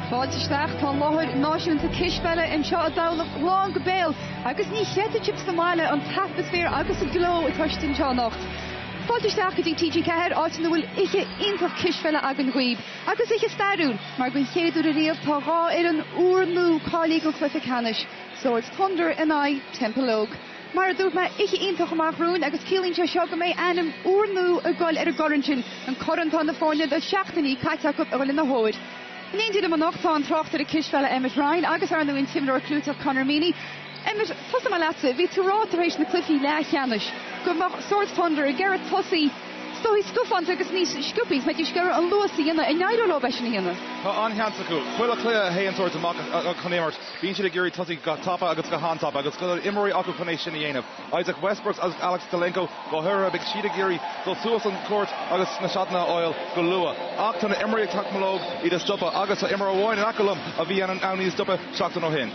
Fáisteach tá láthir náisiúnta Kisbheile in seo a dhamh lán go béal, agus ní cheadú chips sa máile an tapasfér agus a gló a thuistin seo nacht. Fáisteach go dtí TG Ceathair áit na bhfuil ihe ionfach Kisbheile ag an ghuaib, agus ihe stairún, mar go chéadú a riamh tá rá ar an uairnú cálaí go cluiche canis. So it's Thunder-Tempelogue. Mar dúirt me ihe ionfach amach rún agus cílín seo go mé anam uairnú a gáil ar a gorantin an corantá na fáinne do seachtaí caiiteach up a bhfuil in na hóid. Níl am an nachtá an trochttar a Kisbheile Emmett Ryan agus ar an intimidar clúteach Conor Meany. Emmett, fusa má leatsa, bhí tú rátaréis na clufií le cheannis. Go mach Swords Thunder a Garrett Tussey. So he's stufant agus níos scoopis me dis gur an luasí inna in neidar lo beis inna. An cheansa go. Bhfuil a clé héan sort amach chunémart. Bhíonn siad a gurí Tussey go tapa agus go hantapa agus go imirí acu chunéis sin dhéanamh. Isaac Westbrooks agus Alex Delenko go thura big siad a gurí go suas an court agus na seadna oil go lua. Ach tá na imirí Tempelogue iad a stoppa agus a imar bháin an acolum a bhí an níos stoppa seachtain ó hin.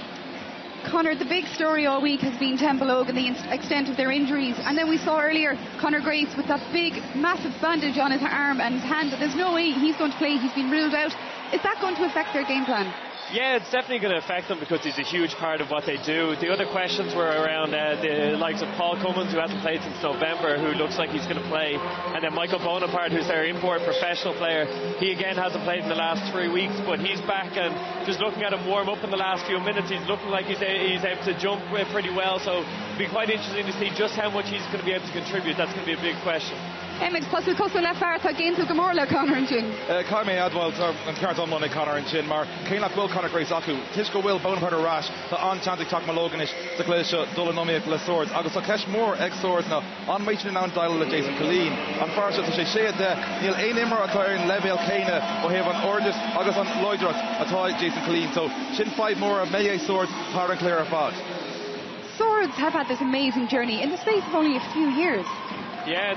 Conor, the big story all week has been Tempelogue and the extent of their injuries. And then we saw earlier Conor Grace with that big, massive bandage on his arm and his hand. There's no way he's going to play. He's been ruled out. Is that going to affect their game plan? Yeah, it's definitely going to affect them because he's a huge part of what they do. The other questions were around the likes of Paul Cummins, who hasn't played since November, who looks like he's going to play. And then Michael Bonaparte, who's their import professional player. He again hasn't played in the last 3 weeks, but he's back, and just looking at him warm up in the last few minutes, he's looking like he's able to jump pretty well. So it'll be quite interesting to see just how much he's going to be able to contribute. That's going to be a big question. Emmett, plus we cos le fearr tá géantú go mór le Conor an sin. Cai mé adháil an ceart anmna Conor an sin, mar céanach bhfuil Conor Grace acu. Tuis go bhfuil Bonaparte arás tá an-chantaigh Tempelogue is sa cléis seo dul nóíoch le Swords, agus tá ceis mór ag Swords ná an méitin ná an dail le Jason Colleen. An fearr tá sé séad de níl éon imar atá ar an levéal céine ó thaobh an Ordis agus an Loidracht atá Jason Colleen. So sin 5 more a Melee Swords thar an cléir fad. Swords have had this amazing journey in the space of only a few years. Yeah,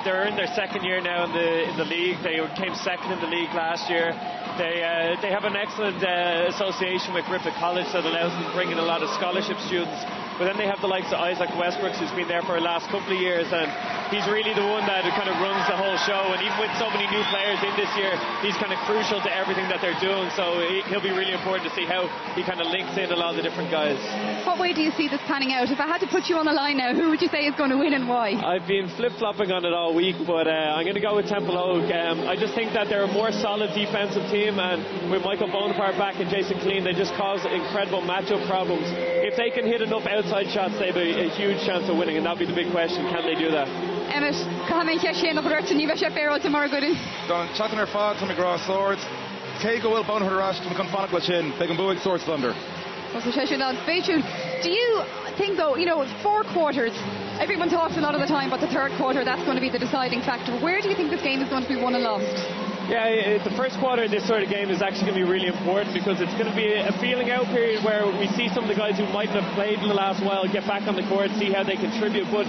they're in their second year now in the league. They came second in the league last year. They have an excellent association with Griffith College that allows them to bring in a lot of scholarship students. But then they have the likes of Isaac Westbrooks, who's been there for the last couple of years, and he's really the one that kind of runs the whole show. And even with so many new players in this year, he's kind of crucial to everything that they're doing. So he'll be really important to see how he kind of links in a lot of the different guys. What way do you see this panning out? If I had to put you on the line now, who would you say is going to win and why? I've been flip-flopping on it all week, but I'm going to go with Tempelogue. I just think that they're a more solid defensive team, and with Michael Bonaparte back and Jason Colleen, they just cause incredible matchup problems. If they can hit enough outside shots, they have a huge chance of winning, and that'll be the big question. Can they do that? Emmett, Cahamén sé nach ruirte ní bheith sé féróil tomorrow goodin. Don chatan ar fad tá gra Swords. Cé go bhfuil Bonaparte arás tá con fannach le sin, beag an buig Swords Thunder. Do you think, though, 4 quarters, everyone talks a lot of the time about the third quarter, that's going to be the deciding factor. Where do you think this game is going to be won and lost? Yeah, the first quarter of this sort of game is actually going to be really important because it's going to be a feeling out period where we see some of the guys who mightn't have played in the last while get back on the court, see how they contribute. But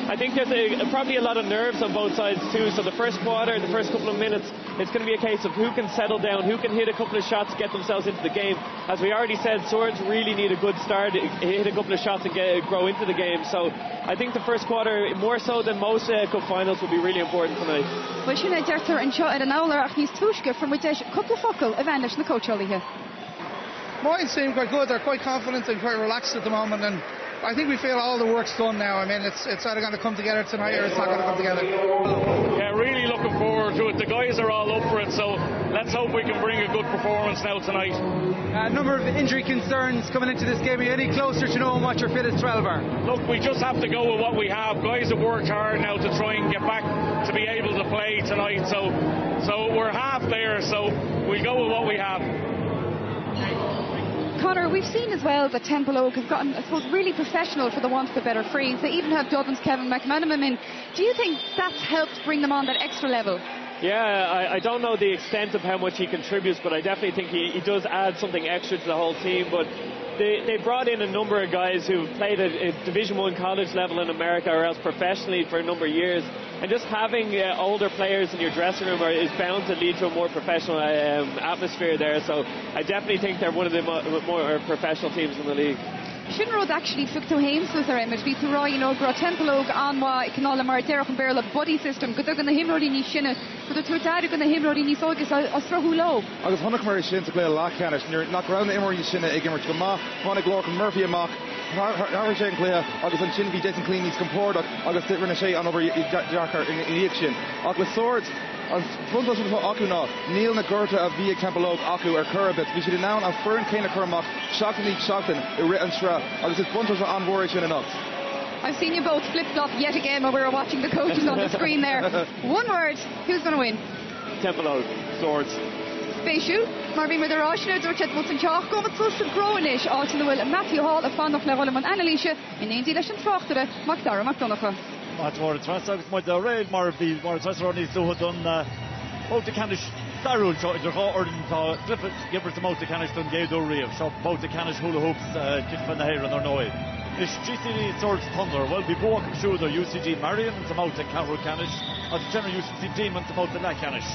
I think there's probably a lot of nerves on both sides too. So the first quarter, the first couple of minutes, it's going to be a case of who can settle down, who can hit a couple of shots to get themselves into the game. As we already said, Swords really need a good start, hit a couple of shots and grow into the game. So I think the first quarter, more so than most cup finals, will be really important tonight. Well, sinna deirtar an seo ar an álar ach níos túisce from which couple of focal a bhanis na coacholaithe. Mine seem quite good. They're quite confident and quite relaxed at the moment, and I think we feel all the work's done now. I mean, it's either going to come together tonight or it's not going to come together. Yeah, really looking forward to it. The guys are all up for it, so let's hope we can bring a good performance now tonight. A number of injury concerns coming into this game. Are you any closer to knowing what your fittest 12 are? Look, we just have to go with what we have. Guys have worked hard now to try and get back to be able to play tonight, so we're half there, so we'll go with what we have. Conor, we've seen as well that Tempelogue has gotten, I suppose, really professional for the want of a better phrase. They even have Dublin's Kevin McManaman in. Do you think that's helped bring them on that extra level? Yeah, I don't know the extent of how much he contributes, but I definitely think he does add something extra to the whole team. But they brought in a number of guys who've played at Division 1 college level in America or else professionally for a number of years. And just having older players in your dressing room is bound to lead to a more professional atmosphere there. So I definitely think they're one of the more professional teams in the league. Shinrod actually took to Hames with her image. Beat to Roy, Thunder-Tempelogue on what can all mar Derek and Barrel buddy system. Good they're going to himrody ni shinna. But the Twitter going to himrody ni sogus Austrahulo. Agus Honok Murray Shin to play a lock canis. You're not ground the Emery Shinna Igimmer to Ma, Honok Lorcan Murphy and Mock. Harry Shane Clare, August and Shin be Jason Clean needs comport, August Rinna Shay on over Jarker in Yakshin. August Swords on front of Aku now, Neil Nagurta of League.Tempelogue Aku or Curabit. We should announce a Fern Kana Kurmak, Shockingly Shockton, Irit and Shra, August his bunters are on Warwick in enough. I've seen you both flip-flop yet again while we were watching the coaches on the screen there. One word, who's going to win? Tempelogue, Swords. Spatial, Marvin with the Roshna, Dorchet Wilson Chalk, go with Social Grownish, all to the will, Matthew Hall, a fan of Level and Annalisa, in Indy Lesh and Trochtere, Macdara McDonagh. Much more transfer, my rail, Marvin, more transfer on his so done. Both the Canish, Darul, or Clifford, give her some out the Canish, done gave the real, shot both the Canish hula hoops, just from the hair and their noise. Is GCD Swords Thunder, well, be walking through the UCG Marion and some out the Carol Canish, or the general UCG Demon, some out the La Canish.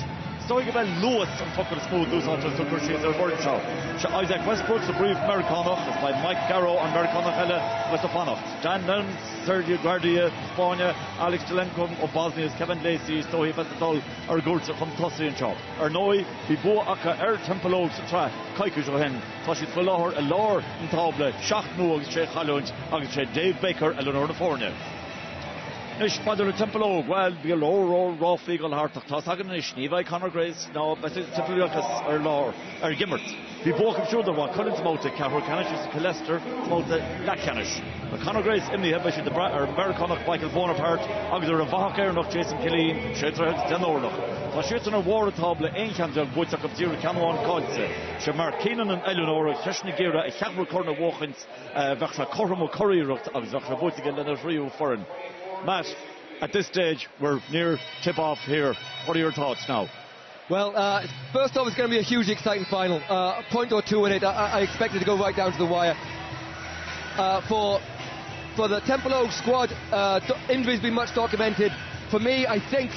Stoig about Lewis and fucking smooth those on to she's their word show. Isaac Westbrook's a brief Americano, by Mike Garrow and Americano Hella Westopano. Jan Lenz, Sergio Guardia, Spania, Alex Delenko of Bosnia, Kevin Lacey, Stohi Festival, or Gurtsa from Tossi and Chop. Ernoi, Bibo Aka, Tempelogue, Tra, Kaikus Ohen, Toshi Tvilor, Elor, and Table, Shach Noog, Che Halunch, Agche Dave Baker, Eleanor Forne. Nish Padre Tempelogue, well, be a low raw legal heart of Tossagan Nish, Niva Conor Grace, now, but it's Tempelogue or Law, or Gimmert. Be walking through the one, Collins Mote, Carol Canish, Colester, Mote, Lack Canish. But Conor Grace in the head, the Americano, Michael Bonaparte, Agder of Vahaker, Nock Jason Killeen, Shedra, Denorloch. The shoots on a war table, Ancient of Woodsuck of Zero Cameron Codse, Shamar Keenan and Eleanor, Sheshnigira, a Cabra Corner Walkins, Vaxa Cormo Curry, Vaxa Woodsigan, and a Rio Foreign. Matt, at this stage, we're near tip-off here. What are your thoughts now? Well, first off, it's going to be a hugely exciting final. A point or two in it, I expect it to go right down to the wire. For the Tempelogue squad, injuries been much documented. For me, I think,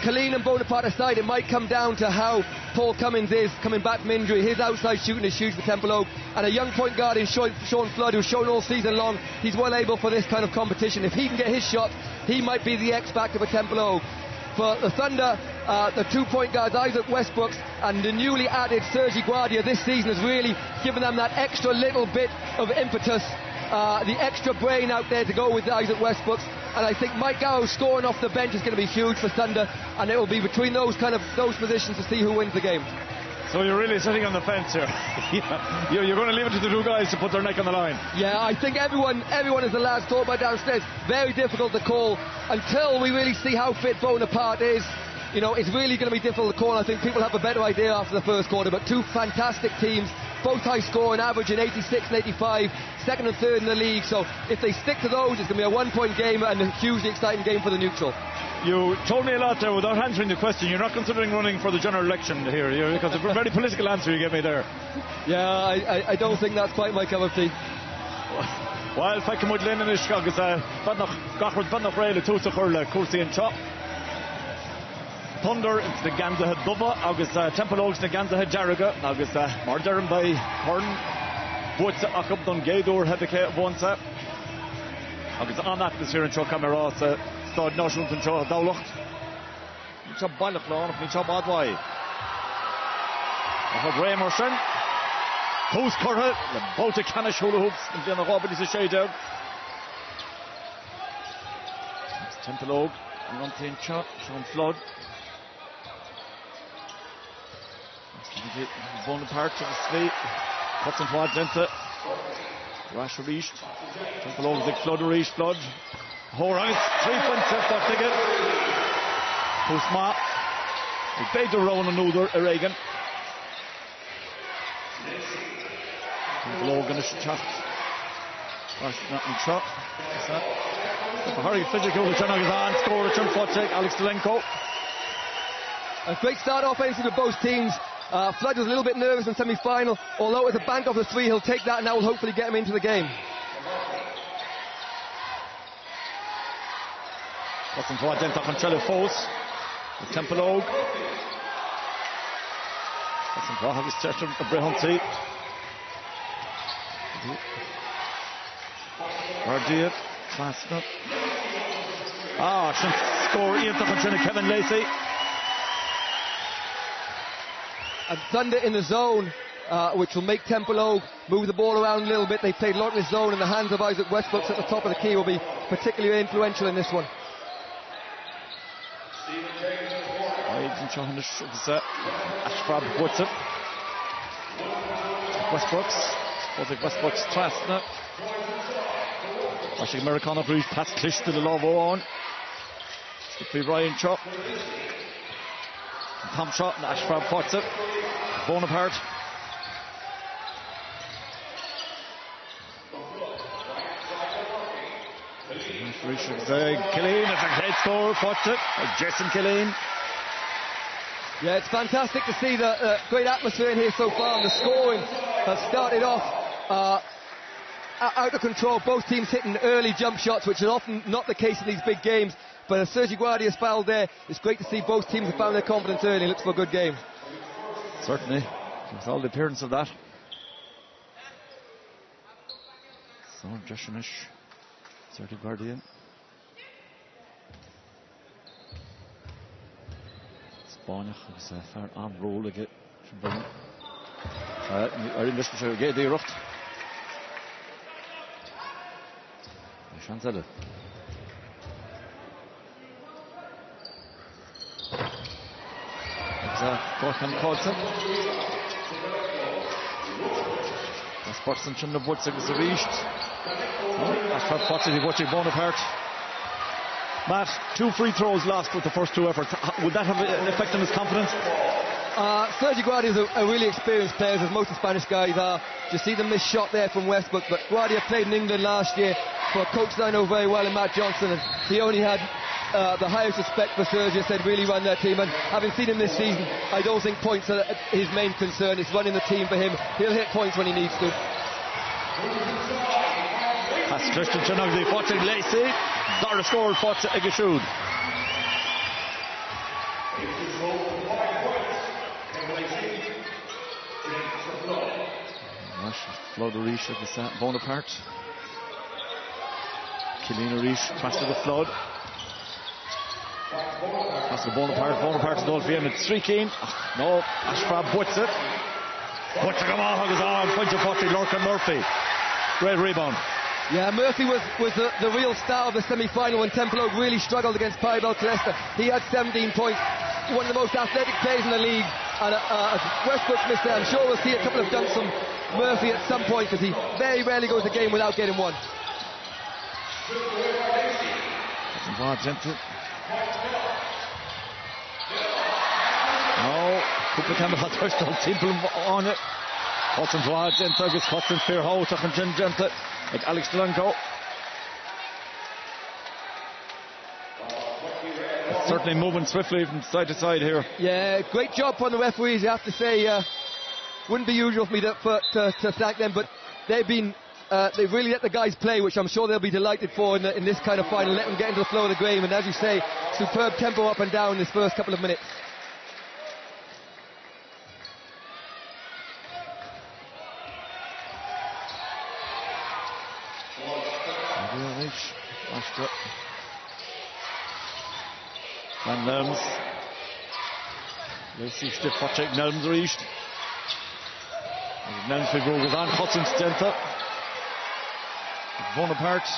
Colleen and Bonaparte aside, it might come down to how Paul Cummins is coming back from injury. His outside shooting is huge for Tempelogue, and a young point guard in Sean Flood, who's shown all season long he's well able for this kind of competition. If he can get his shot, he might be the X factor for Tempelogue. For the Thunder, the 2 point guards Isaac Westbrooks and the newly added Sergi Guardia this season has really given them that extra little bit of impetus, the extra brain out there to go with Isaac Westbrooks. And I think Mike Garrow scoring off the bench is going to be huge for Thunder, and it will be between those positions to see who wins the game. So you're really sitting on the fence here. You're going to leave it to the two guys to put their neck on the line. Yeah, I think everyone is the last talk about downstairs. Very difficult to call until we really see how fit Bonaparte is. It's really going to be difficult to call. I think people have a better idea after the first quarter, but two fantastic teams, both high scoring, averaging 86 and 85, second and third in the league. So if they stick to those, it's going to be a 1 point game and a hugely exciting game for the neutral. You told me a lot there without answering the question. You're not considering running for the general election here, because it's a very political answer you gave me there. Yeah, I don't think that's quite my cup of tea. Well, feicim muid linn is agus gachard ban nach réile túsa churla cuasaí an chop. Thunder it's the Ganza Dubba, agus Tempelogue's the Ganza Jaraga, agus mar derim by Horn, Butsa Akab don Gaydor Hebeke Bonsa, agus an atmosphere in Cho Camera, Stad National in Cho Dowlacht. It's a Balach Lawn, it's a Badway. I have Ray Merson. Post Curra, the Baltic Canish hula hoops, and then the Robin is a shade out. It's Tempelogue, and on the Sean Flood. Bonaparte to the sleep. Cuts and quads into Rash Reached. Tempelogue, big Flood, Reached, Flood. Horang, 3 points left off ticket. Post Ma. We paid the round on Nuder, Reagan. Tempelogue in the shot. Rash not in shot. A very physical, the Chanagazan score, the Chumfotek, Alex Delenko. A great start offensively with both teams. Flood was a little bit nervous in semi-final, although with the bank of the three, he'll take that and that will hopefully get him into the game. Got some forward then on Trello Foes. Tempelogue. Got some forward his chest of Brehunty. Guardian, Klasner. Should score Ian Kevin Lacey. And Thunder in the zone, which will make Tempelogue move the ball around a little bit. They played a lot in his zone, and the hands of Isaac Westbrooks at the top of the key will be particularly influential in this one. Ashford puts it. Westbrooks, Trasna. Washington Americano Bruce, Pat Clish to the love on. Slippery Ryan Chop. Tom shot, and Ashford puts it. Bonaparte. Killeen, it's a head score, puts it. Jason Killeen. Yeah, it's fantastic to see the great atmosphere in here so far, and the scoring has started off out of control. Both teams hitting early jump shots, which is often not the case in these big games. But as Sergi Guardia's fouled there, it's great to see both teams have found their confidence early. It looks for a good game. Certainly, with all the appearance of that. So, Joshinish, Sergi Guardia. Spáinach agus fear an roll again. In this show, get the rough. Chanzelle. Gorkan Colton. Das Boxen schon der Wurzel gesucht. Ashford Potts watching Bonaparte. Matt, 2 free throws lost with the first 2 efforts. Would that have an effect on his confidence? Sergi Guardia is a really experienced player, as most of the Spanish guys are. You see the missed shot there from Westbrook, but Guardia played in England last year for a coach that I know very well in Matt Johnson, and he only had the highest respect for Sergi, said really run their team, and having seen him this season, I don't think points are his main concern. It's running the team for him. He'll hit points when he needs to. That's Christian Chinogli watching Lacey. Dara scored for Egashud. Flood Arish at the Bonaparte. Killeen Arish past the flood. Past the Bonaparte's goal for him. It's 3-Keen. No, Ashford puts it. Puts it, come on, goes on. Punch of Potty, Lorcan Murphy. Great rebound. Yeah, Murphy was the real star of the semi-final when Tempelogue really struggled against Paribel Colesta. He had 17 points. One of the most athletic players in the league. And as Westbrook missed there, I'm sure we'll see a couple of dunks from Murphy at some point, because he very rarely goes a game without getting one. Gentle. No, Cooper Campbell had first on Temple on it. Hudson Dwad, Gentle, agus Hudson Fair Ho, Tuchan Gentle, like Alex Delanco. Certainly moving swiftly from side to side here. Yeah, great job from the referees, I have to say. Wouldn't be usual for me to thank them, but they've really let the guys play, which I'm sure they'll be delighted for in this kind of final. Let them get into the flow of the game, and as you say, superb tempo up and down in this first couple of minutes. Van Nelms. Lacey stiff for check. Nelms reached. Nelms goes on. Hudson Stenta. Bonaparte.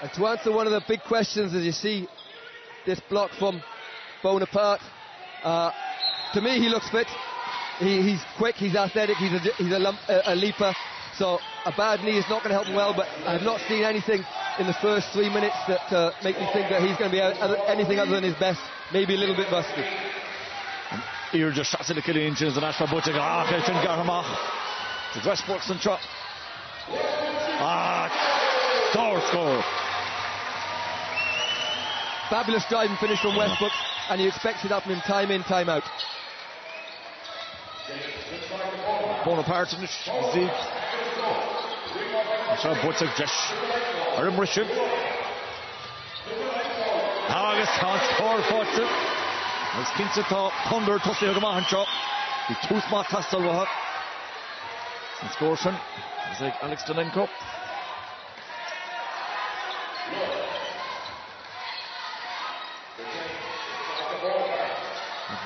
And to answer one of the big questions, as you see this block from Bonaparte, to me he looks fit. He's quick, he's athletic, he's a leaper. So a bad knee is not going to help him well, but I have not seen anything in the first 3 minutes that make me think that he's going to be anything other than his best, maybe a little bit rusty. Here just shots in the Killeen Chins and Ashford Butching. Kitchen Garhamach. The Westbrooks and shot. Score. Fabulous drive and finish from Westbrook, and you expect it up from him time in, time out. Bonaparte in the Zeke. So Butching just Arim Rishon. August Hans score for it. As Kinsey thought Thunder touched the Mahan shot. The two smart Castle will have. And Scorshin. It's like Alex Dolenko.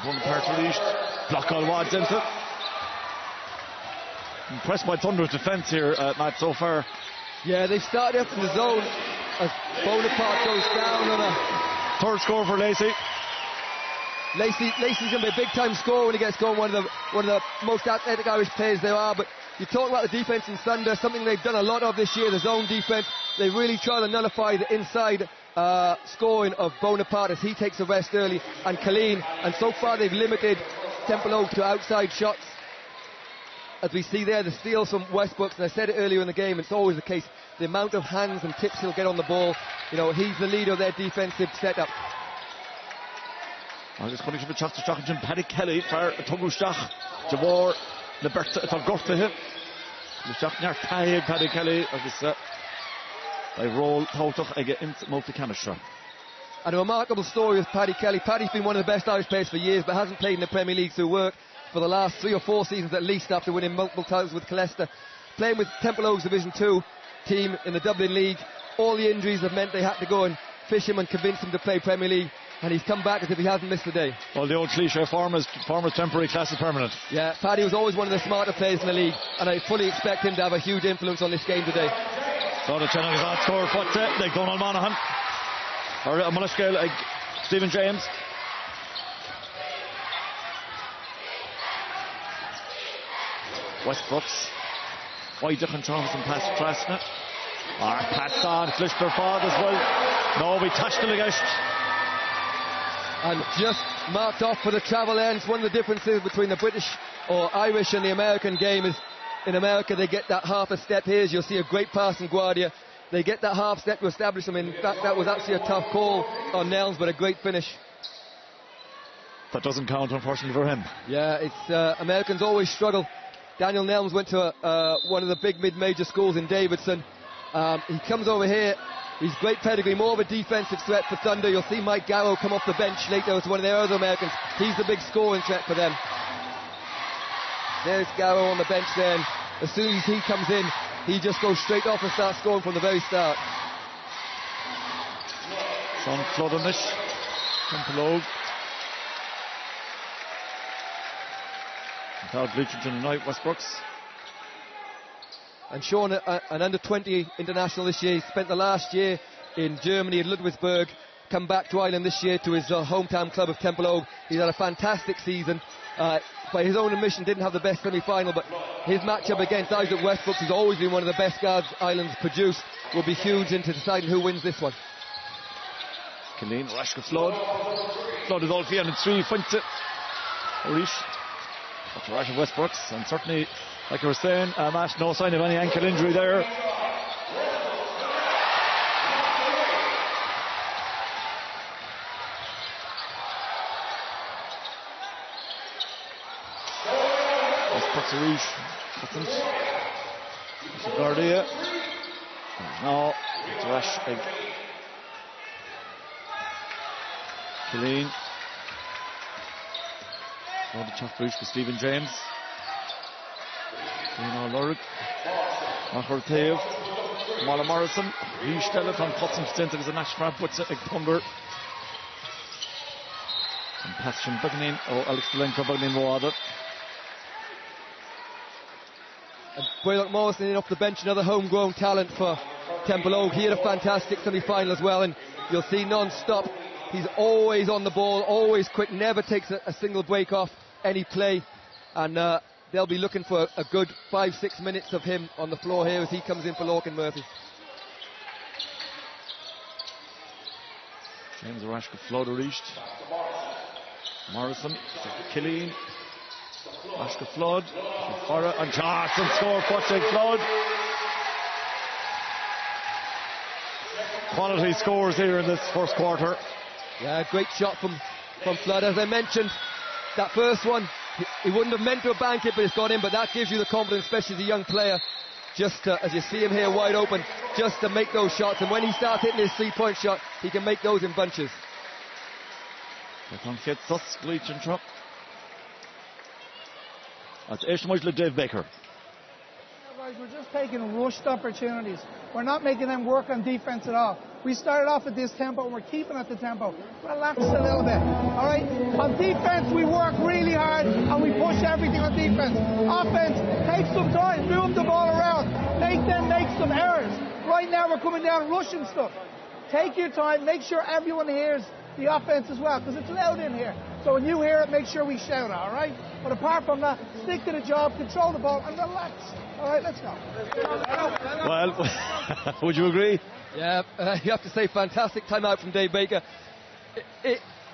One part released. Block all wads into it. Impressed by Thunder's defence here, Matt, so far. Yeah, they've started up in the zone as Bonaparte goes down on a third score for Lacey. Lacey's going to be a big time scorer when he gets going, one of the most athletic Irish players there are. But you talk about the defence in Thunder, something they've done a lot of this year, the zone defence. They really try to nullify the inside scoring of Bonaparte as he takes a rest early, and Colleen, and so far they've limited Tempelogue to outside shots. As we see there, the steals from Westbrooks, and I said it earlier in the game, it's always the case, the amount of hands and tips he'll get on the ball, you know, he's the leader of their defensive setup. Agus chunig sin b'teachta Jim Paddy Kelly for a tugusteach Javor na berta atá gortathe b'teach near taig Paddy Kelly agus by roll táutach ag multi-canistra. And a remarkable story with Paddy Kelly. Paddy's been one of the best Irish players for years, but hasn't played in the Premier League through work for the last 3 or 4 seasons at least, after winning multiple titles with Colester. Playing with Tempelogue's Division 2 team in the Dublin League, all the injuries have meant they had to go and fish him and convince him to play Premier League, and he's come back as if he hasn't missed a day. Well, the old cliche, farmers temporary, class is permanent. Yeah, Paddy was always one of the smarter players in the league, and I fully expect him to have a huge influence on this game today. So the Channel is score for like Donald Monaghan or Mulishgale like Stephen James. Westbrooks Wydych and Thompson pass Trasna. Pass on Flishter Ford as well. No, we touched the legast. And just marked off for the travel ends. One of the differences between the British or Irish and the American game is in America they get that half a step. Here you'll see a great pass from Guardia. They get that half step to establish them. In fact, that was actually a tough call on Nelms, but a great finish. That doesn't count, unfortunately, for him. Yeah, it's Americans always struggle. Daniel Nelms went to one of the big mid-major schools in Davidson. He comes over here. He's great pedigree, more of a defensive threat for Thunder. You'll see Mike Garrow come off the bench later as one of their other Americans. He's the big scoring threat for them. There's Garrow on the bench there, and as soon as he comes in, he just goes straight off and starts scoring from the very start. Sean Floodenish, Tempelogue. Without Bleachington tonight, Westbrooks. And Sean, an under-20 international this year. He spent the last year in Germany at Ludwigsburg, come back to Ireland this year to his hometown club of Tempelogue. He's had a fantastic season. By his own admission, didn't have the best semi-final, but his matchup against Isaac Westbrooks, who's always been one of the best guards Ireland's produced, will be huge into deciding who wins this one. Killeen, Rashka Flood. Flood is all for and 3 points. Orish. That's Rashka Westbrooks, and certainly, like I was saying, Matt, no sign of any ankle injury there. Westbrooks Orish, Hutton, Guardia. Now, it's Rashka. Killeen. On the top reach for Stephen James. Dino Lurg. Machar Taev. Mala Morrison. Riestelle van Potsdam Center is a national puts it Thunder. And Passion Bugnin. Alex Delenko Bugnin Wader. And Braddock Morrison in off the bench, another homegrown talent for Tempelogue. He had a fantastic semi-final as well, and you'll see non-stop. He's always on the ball, always quick, never takes a single break off any play, and they'll be looking for a good 5-6 minutes of him on the floor here as he comes in for Lorcan Murphy. James Rashka Flood reached. Morrison, Killeen, Rashka Flood, Farah and Johnson score for Flood. Quality scores here in this first quarter. Yeah, great shot from Flood. As I mentioned, that first one, he wouldn't have meant to have banked it, but it's gone in. But that gives you the confidence, especially as a young player, just to, as you see him here wide open, just to make those shots. And when he starts hitting his 3-point shot, he can make those in bunches. That's Ishmael Dave Baker. Guys, we're just taking rushed opportunities. We're not making them work on defense at all. We started off at this tempo and we're keeping at the tempo. Relax a little bit, all right? On defense, we work really hard and we push everything on defense. Offense, take some time, move the ball around. Make them make some errors. Right now, we're coming down rushing stuff. Take your time, make sure everyone hears the offense as well, because it's loud in here. So when you hear it, make sure we shout, all right? But apart from that, stick to the job, control the ball, and relax. All right, let's go. Well, would you agree? Yeah, you have to say fantastic timeout from Dave Baker.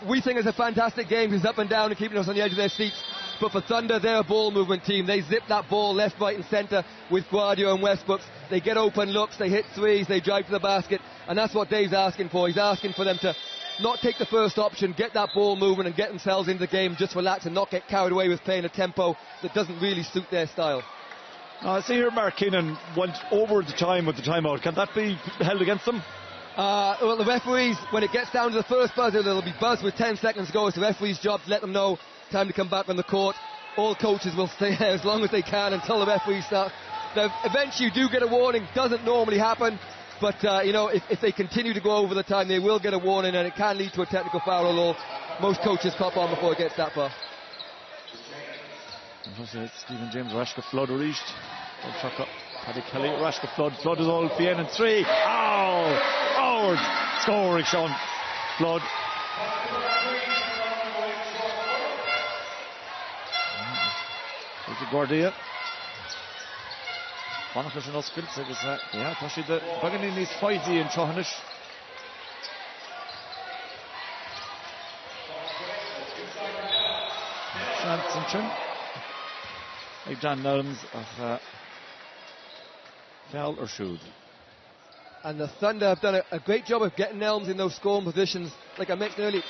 We think it's a fantastic game. He's up and down and keeping us on the edge of their seats. But for Thunder, they're a ball movement team. They zip that ball left, right and centre with Guardio and Westbrooks. They get open looks, they hit threes, they drive to the basket. And that's what Dave's asking for. He's asking for them to not take the first option, get that ball moving and get themselves into the game, just relax and not get carried away with playing a tempo that doesn't really suit their style. I see here Mark Keenan went over the time with the timeout. Can that be held against them? Well, the referees, when it gets down to the first buzzer, they'll be buzzed with 10 seconds to go. It's the referee's job to let them know time to come back on the court. All coaches will stay there as long as they can until the referees start. Now, eventually you do get a warning. Doesn't normally happen. But, if they continue to go over the time, they will get a warning, and it can lead to a technical foul, although most coaches cop on before it gets that far. Stephen James, Rashka Flood reached. Paddy Kelly, Rashka Flood. Flood is all Fien and 3. Howard scoring, Sean Flood. There's the Guardia. Banachas yn osgwyd, sef ys Tashi the Baganin is Faidi in Trohanish. Shanson. Dan Nelms of foul or shoot. And the Thunder have done a great job of getting Nelms in those scoring positions. Like I mentioned earlier,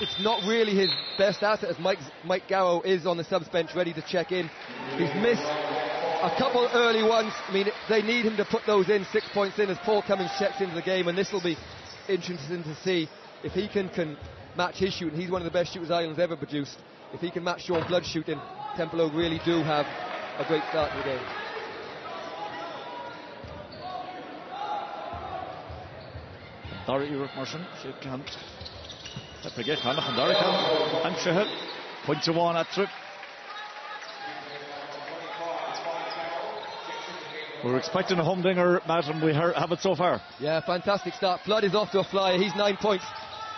it's not really his best asset, as Mike Garrow is on the subs bench ready to check in. He's missed a couple early ones. I mean, they need him to put those in, 6 points in, as Paul Cummings checks into the game, and this will be interesting to see if he can match his shooting. He's one of the best shooters Ireland's ever produced. If he can match Sean Blood's shooting, Tempelogue really do have a great start to the game. Dara Uric Martian, she can't. Forget Hannah and Dara can. And Shahid, point to one at trip. We're expecting a humdinger, Matt, and we have it so far. Yeah, fantastic start. Flood is off to a flyer. He's 9 points.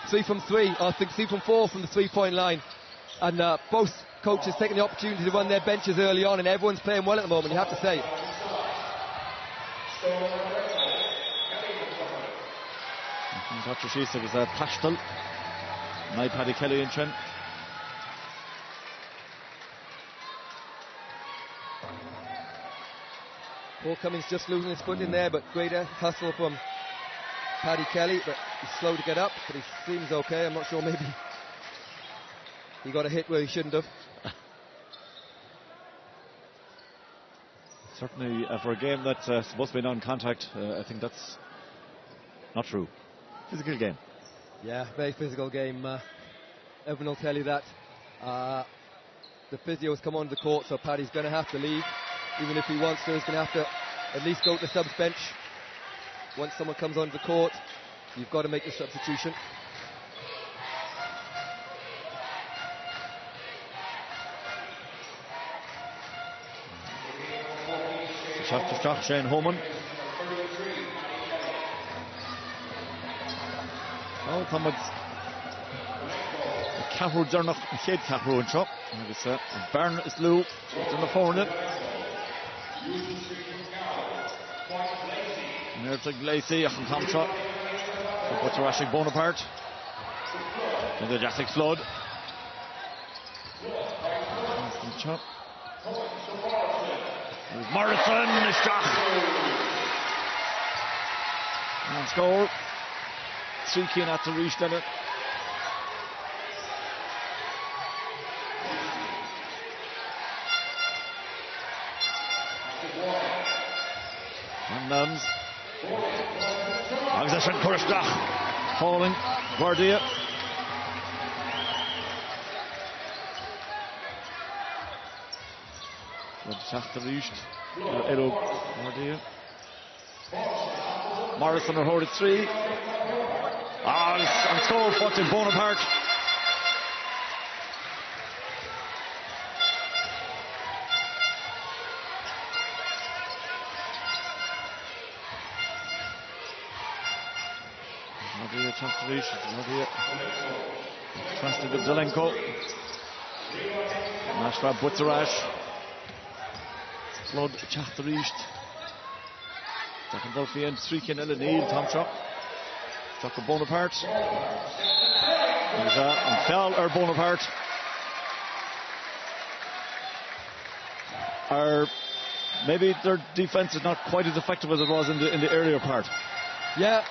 3 from 3, or 3 from 4 from the 3-point line. And both coaches taking the opportunity to run their benches early on, and everyone's playing well at the moment, you have to say. Dr. Sheesa was Pashtal. My Paddy Kelly in Trent. Paul Cummings just losing his foot in there, but great hustle from Paddy Kelly. But he's slow to get up, but he seems okay. I'm not sure, maybe he got a hit where he shouldn't have. Certainly for a game that's supposed to be non-contact, I think that's not true. Physical game. Yeah, very physical game. Everyone will tell you that. The physio has come onto the court, so Paddy's going to have to leave. Even if he wants to, he's going to have to at least go to the subs bench. Once someone comes onto the court, you've got to make the substitution. Shane Homan. Oh, Thomas. Cahrú Dernach, Shed Cahrú in shop. Bern is Lou. It's in the forward. There's a Glacy from Tom shot. What's a Rashik Bonaparte? And the Jessic Flood. Chop. There's Morrison, Nishtach. And score. 3 keen at the reach then it. And Nuns. Organization Kurstach. Falling. Guardia. Morrison are hold it 3. And score for Bonaparte. Trusted of Zelenko. Nashra Butzarash. Flood Chachtarish. Second ball for the end. Streaking Elenil. Tom Shock. Shock of Bonaparte. And fell or Bonaparte. Maybe their defence is not quite as effective as it was in the earlier part. Yeah,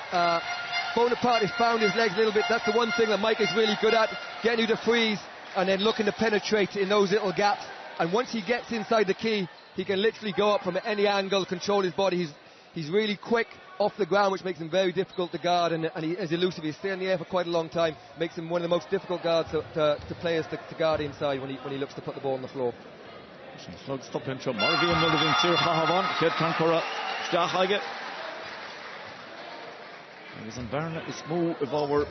Bonaparte has found his legs a little bit. That's the one thing that Mike is really good at, getting you to freeze and then looking to penetrate in those little gaps. And once he gets inside the key, he can literally go up from any angle, control his body. He's really quick off the ground, which makes him very difficult to guard, and he is elusive. He's staying in the air for quite a long time, makes him one of the most difficult guards to players to guard inside when he looks to put the ball on the floor. Stop him, Marvin Mulligan, Sir Hahavan, Kid Kankora, Stachage. Agus an Berna is mú if our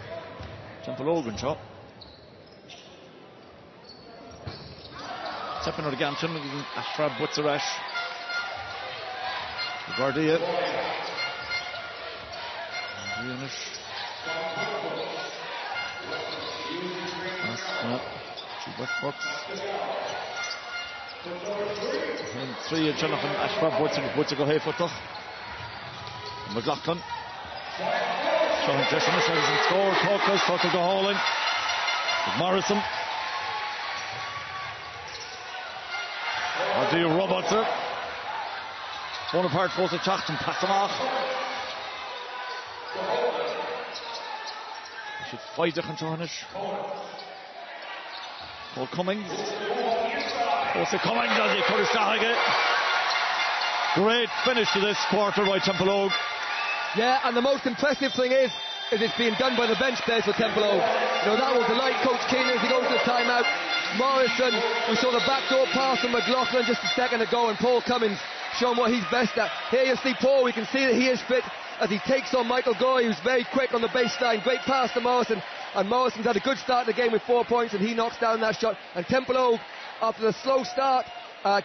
Tempelogue shot. Stepping out again, Ashra Butzarash. Guardia. Westbrook. And 3 Jonathan Ashra Butzarash go hey for toch. McLaughlin. Sean Jessumis has scored. Tucker go hauling. Morrison. Ardea Robertson. Bonaparte goes to Chacht and pass him off. Should fight the Contronish. Paul Cummings. Goes to Cummings as he could have. Great finish to this quarter by Tempelogue. Yeah, and the most impressive thing is it's being done by the bench players for Tempelogue. You know, that will delight Coach Keenan as he goes to the timeout. Morrison, we saw the backdoor pass from McLaughlin just a second ago, and Paul Cummings showing what he's best at. Here you see Paul, we can see that he is fit as he takes on Michael Goy, who's very quick on the baseline. Great pass to Morrison, and Morrison's had a good start to the game with 4 points, and he knocks down that shot. And Tempelogue, after the slow start,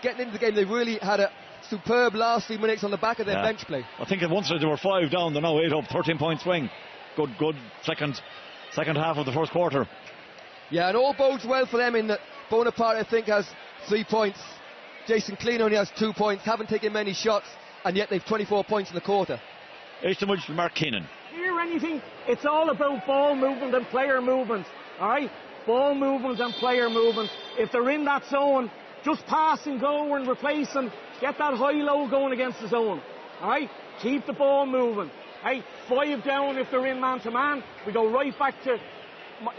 getting into the game, they really had a superb last 3 minutes on the back of their bench play. I think at one stage they were 5 down, they're now 8 up, 13-point swing. Good second half of the first quarter. Yeah, and all bodes well for them in that Bonaparte, I think, has 3 points. Jason Clean only has 2 points, haven't taken many shots, and yet they've 24 points in the quarter. Mark Keenan. Hear anything? It's all about ball movement and player movement. Alright? Ball movement and player movement. If they're in that zone, just pass and go and replace and get that high-low going against the zone. Alright? Keep the ball moving. Hey, 5 down if they're in man-to-man. We go right back to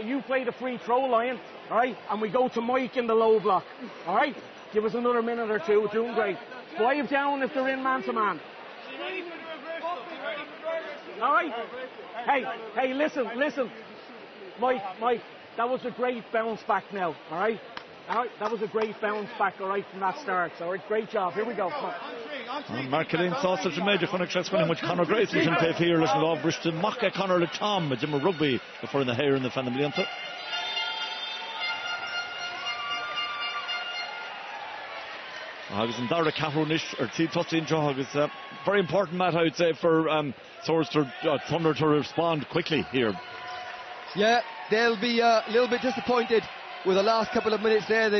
you play the free throw line, alright? And we go to Mike in the low block. Alright? Give us another minute or two. Doing great. 5 down if they're in man-to-man. Alright? Hey, listen. Mike, that was a great bounce back now, alright? Alright, that was a great bounce back, alright, from that start. Alright, great job. Here we go. Mark Keenan sausage and major Connex when which Conor Grace is in pay here, listen to Bristol Macca Conor Le Tom, Jim Rugby, before in the hair in the family. Agus an Dara Cahronish or T Tutsi and John is very important, Matt, I would say, for Swords to Thunder to respond quickly here. Yeah, they'll be a little bit disappointed with the last couple of minutes there.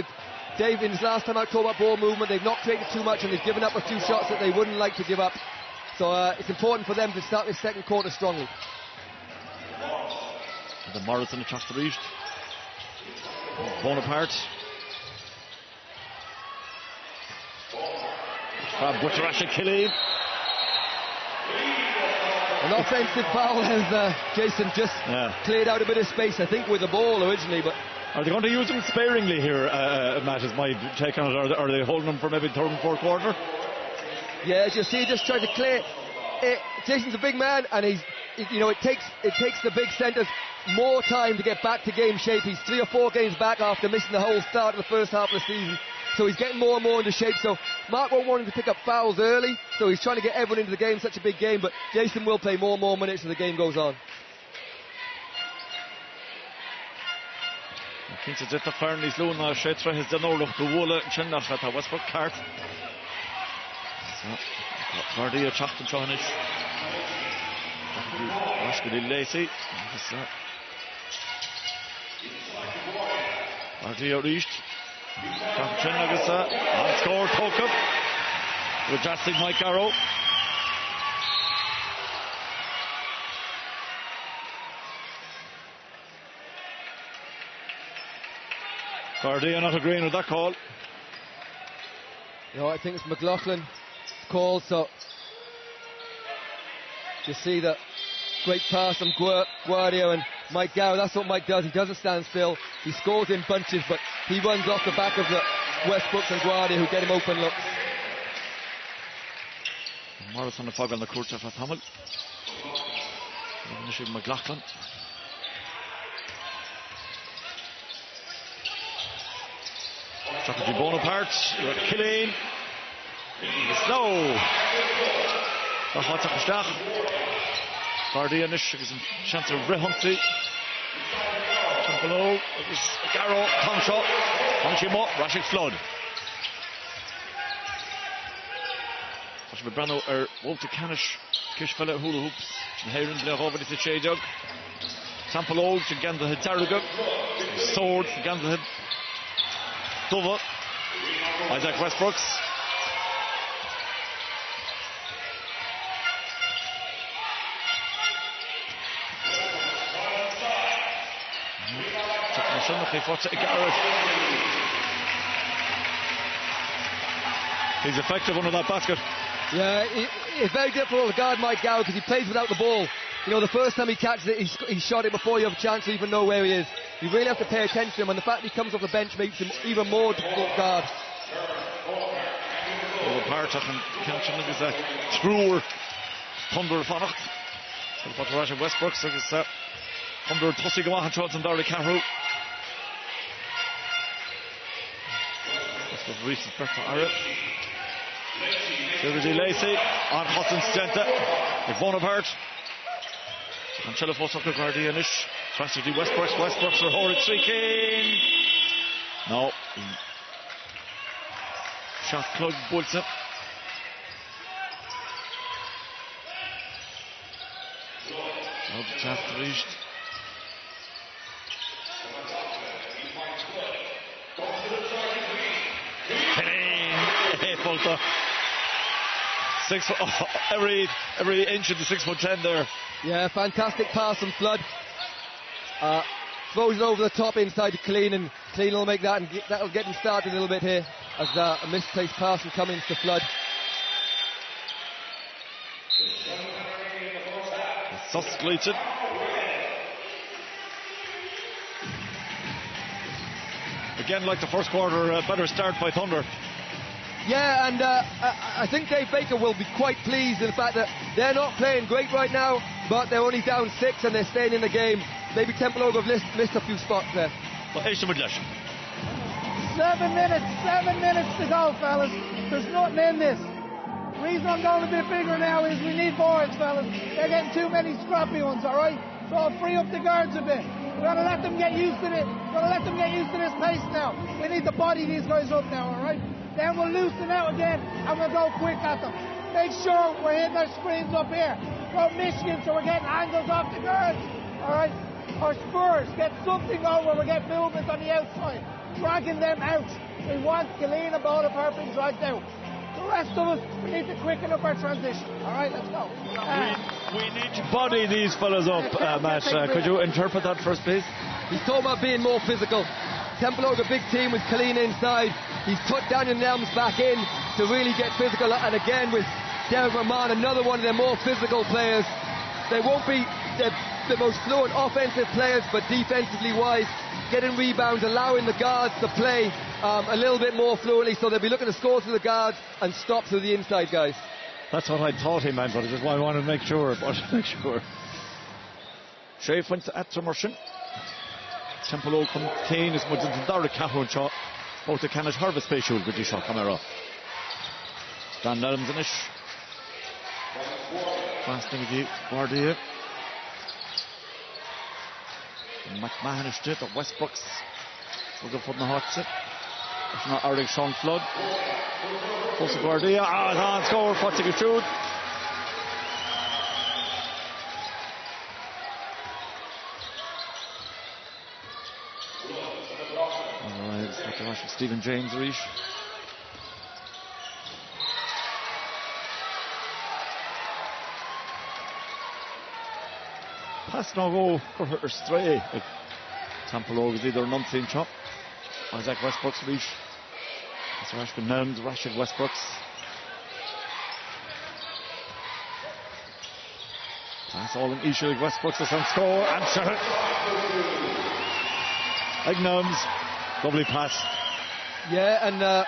Dave, in his last time out, talked about ball movement. They've not created too much and they've given up a few shots that they wouldn't like to give up. So it's important for them to start this second quarter strongly. And then Morrison across the reach. Bonaparte. Butzarash Killy. An offensive foul as Jason just cleared out a bit of space, I think, with the ball originally, but are they going to use them sparingly here, Matt, is my take on it? Are they holding them for maybe third and fourth quarter? Yeah, as you see, just trying to clear. Jason's a big man, and it takes the big centres more time to get back to game shape. He's 3 or 4 games back after missing the whole start of the first half of the season. so he's getting more and more into shape. So Mark won't want him to pick up fouls early, so he's trying to get everyone into the game. Such a big game, but Jason will play more and more minutes as the game goes on. Kings of Jetta Farney's Luna, Shetra has done all of the Woola, Chinach at Westbrook Cart. Cardia Chachton Tronish. Rashkadi Lacey. Cardia reached. Chinagasa. And scored Tokub. With Jastic Mike Arrow. Cardia not agreeing with that call. No, I think it's McLaughlin's call, so you see that great pass from Guardia and Mike Gow. That's what Mike does. He doesn't stand still. He scores in bunches, but he runs off the back of the Westbrooks and Guardia who get him open looks. Morris on the fog on the court of Hamil. McLaughlin. Chocolate Bonaparte, Killeen. No. The hot up staff. Guardianish is in chance of Rehunty. Tempelogue, it was Garrow, Conshaw, Conchimo, Rashik Flood. Joshua Brano or Walter Canish, Kishfella Hula Hoops, Heron Blair over to Chejog. Tempelogue, Gandalhead Tarraga, Sword, Gandalhead. Dover, Isaac Westbrooks. He's effective under that basket. Yeah, it's very difficult to guard Mike Gow because he plays without the ball. You know, the first time he catches it, he shot it before you have a chance to even know where he is. You really have to pay attention to him, and the fact he comes off the bench makes him even more difficult to guard. Partach and Kelchin is a truer Thunder Fanacht. So the Patrasha Westbrooks is Thunder Tussi Gawahan Charles and Darley Cameron. This was recent for Arab. Silver G. Lacey on Hudson Stenta. Bonaparte. And Chelifos up to Guardianish. Strategy Westbrooks. Westbrooks are horrid streaking. No. Shot Club Bulsa. Just reached. Every inch of the 6'10" there. Yeah, fantastic pass from Flood. Throws it over the top inside to Killeen, and Killeen will make that, and that'll get him started a little bit here as a misplaced pass from Cummings to Flood. Susclated. Again, like the first quarter, better start by Thunder. Yeah, and I think Dave Baker will be quite pleased in the fact that they're not playing great right now, but they're only down 6 and they're staying in the game. Maybe Tempelogue have missed a few spots there. 7 minutes to go, fellas. There's nothing in this. The reason I'm going a bit bigger now is we need boards, fellas. They're getting too many scrappy ones, all right? So I'll free up the guards a bit. We're going to let them get used to it. We're going to let them get used to this pace now. We need to body these guys up now, all right? Then we'll loosen out again and we'll go quick at them. Make sure we're hitting our screens up here. Go Michigan so we're getting angles off the guards, all right? Or Spurs, get something going where we get movement on the outside. Dragging them out. We want Killeen and Bonaparte dragged out. The rest of us, we need to quicken up our transition. All right, let's go. We need to body these fellas up, Matt. Could you interpret that first, please? He's talking about being more physical. Tempelogue, a big team with Killeen inside. He's put Daniel Nelms back in to really get physical. And again, with Derek Rahman, another one of their more physical players. They won't be the most fluent offensive players, but defensively wise, getting rebounds, allowing the guards to play a little bit more fluently, so they'll be looking to score through the guards and stop through the inside guys. That's what I thought he meant, but I just wanted to make sure. Schaaf went at Mershon. Tempelogue contain as much as the Derek Cameron shot. Bóta Canish Harvey Spatial go dtí seo camera. Stan Nelms in ish. Fasting the Guardia. McMahon is straight at Westbrooks. We'll go for the hot sit. It's not Eric Sean Flood. Post Guardia. On score. 40 to shoot. Alright, Stephen James Reach. Pass no go for stray. Tempelogue is either non-team chop. Isaac Westbrooks Reach. It's Rashford Nelms, Rashid Westbrooks. Pass all in Isha Westbrooks is on score and shot it. Nelms, lovely pass. Yeah, and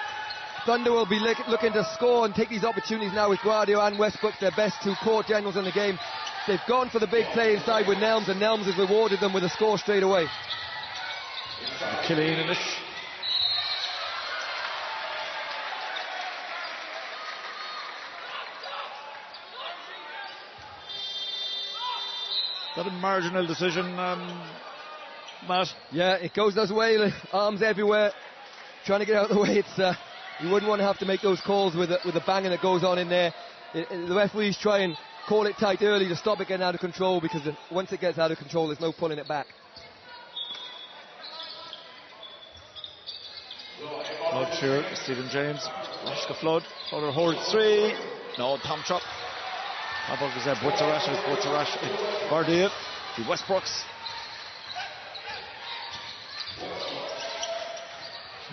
Thunder will be looking to score and take these opportunities now with Guardio and Westbrooks, their best two court generals in the game. They've gone for the big play inside with Nelms, and Nelms has rewarded them with a score straight away. Killeen in it. That a marginal decision, Matt? Yeah, it goes this way, arms everywhere, trying to get out of the way. It's you wouldn't want to have to make those calls with the banging that goes on in there. The referees try and call it tight early to stop it getting out of control, because once it gets out of control, there's no pulling it back. Flood sure, Stephen James, Rashka Flood, other hold three. No, Tom Chop. How about was there? Butcherash, Guardia, to Westbrooks.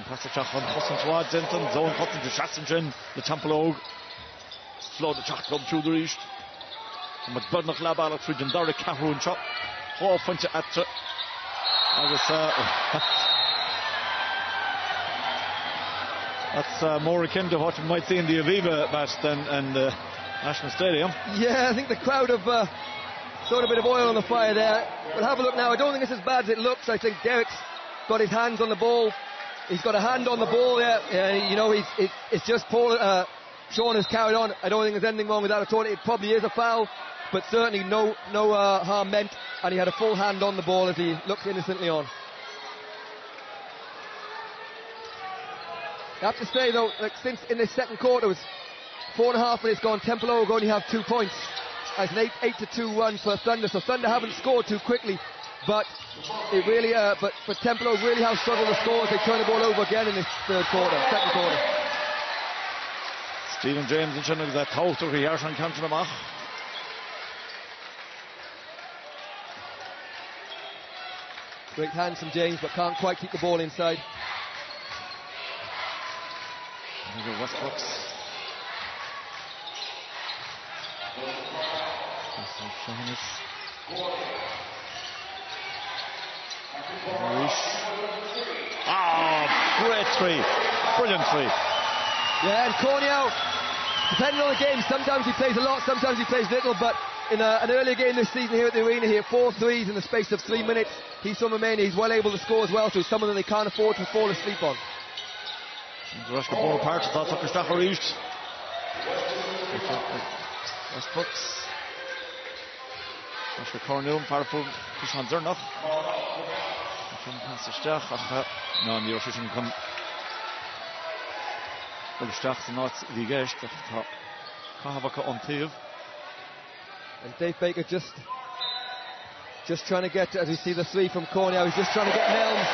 Pass the chach on Husson towards Denton, zone cutting to Shassingen, the Tempelogue. Flood the chach come through the reach. And with Bernach Labala through Jandari Cahoon chop. Oh, punch it at it. That's more akin to what you might see in the Aviva match than in the National Stadium. Yeah, I think the crowd have thrown a bit of oil on the fire there. We'll have a look now. I don't think it's as bad as it looks. I think Derek's got his hands on the ball. He's got a hand on the ball there. You know, it's just Sean has carried on. I don't think there's anything wrong with that at all. It probably is a foul, but certainly no harm meant. And he had a full hand on the ball as he looked innocently on. I have to say though, since in this second quarter, it was 4.5 minutes gone, Tempelogue only have 2 points. It's an 8-2 run for Thunder, so Thunder haven't scored too quickly, but it really, but Tempelogue really have struggled to score as they turn the ball over again in this second quarter. Stephen James in Chinook that total here on counter them. Great hands from James, but can't quite keep the ball inside. There you go, Westbrooks. Great three. Brilliant three. Yeah, and Cornell, depending on the game, sometimes he plays a lot, sometimes he plays little, but in an earlier game this season here at the arena, he had 4 threes in the space of 3 minutes. He's from Romania, he's well able to score as well, so someone that they can't afford to fall asleep on. Rush the ball apart, that's what Christopher reached. Westbrooks. Rush the Cornell, Farful, Kishan Zernach. From past the Stach, no, and the Russian come. Well, the Stach's not the guest, but Kahavaka on Tiv. And Dave Baker just trying to get, as we see the three from Cornell, he's just trying to get Nelms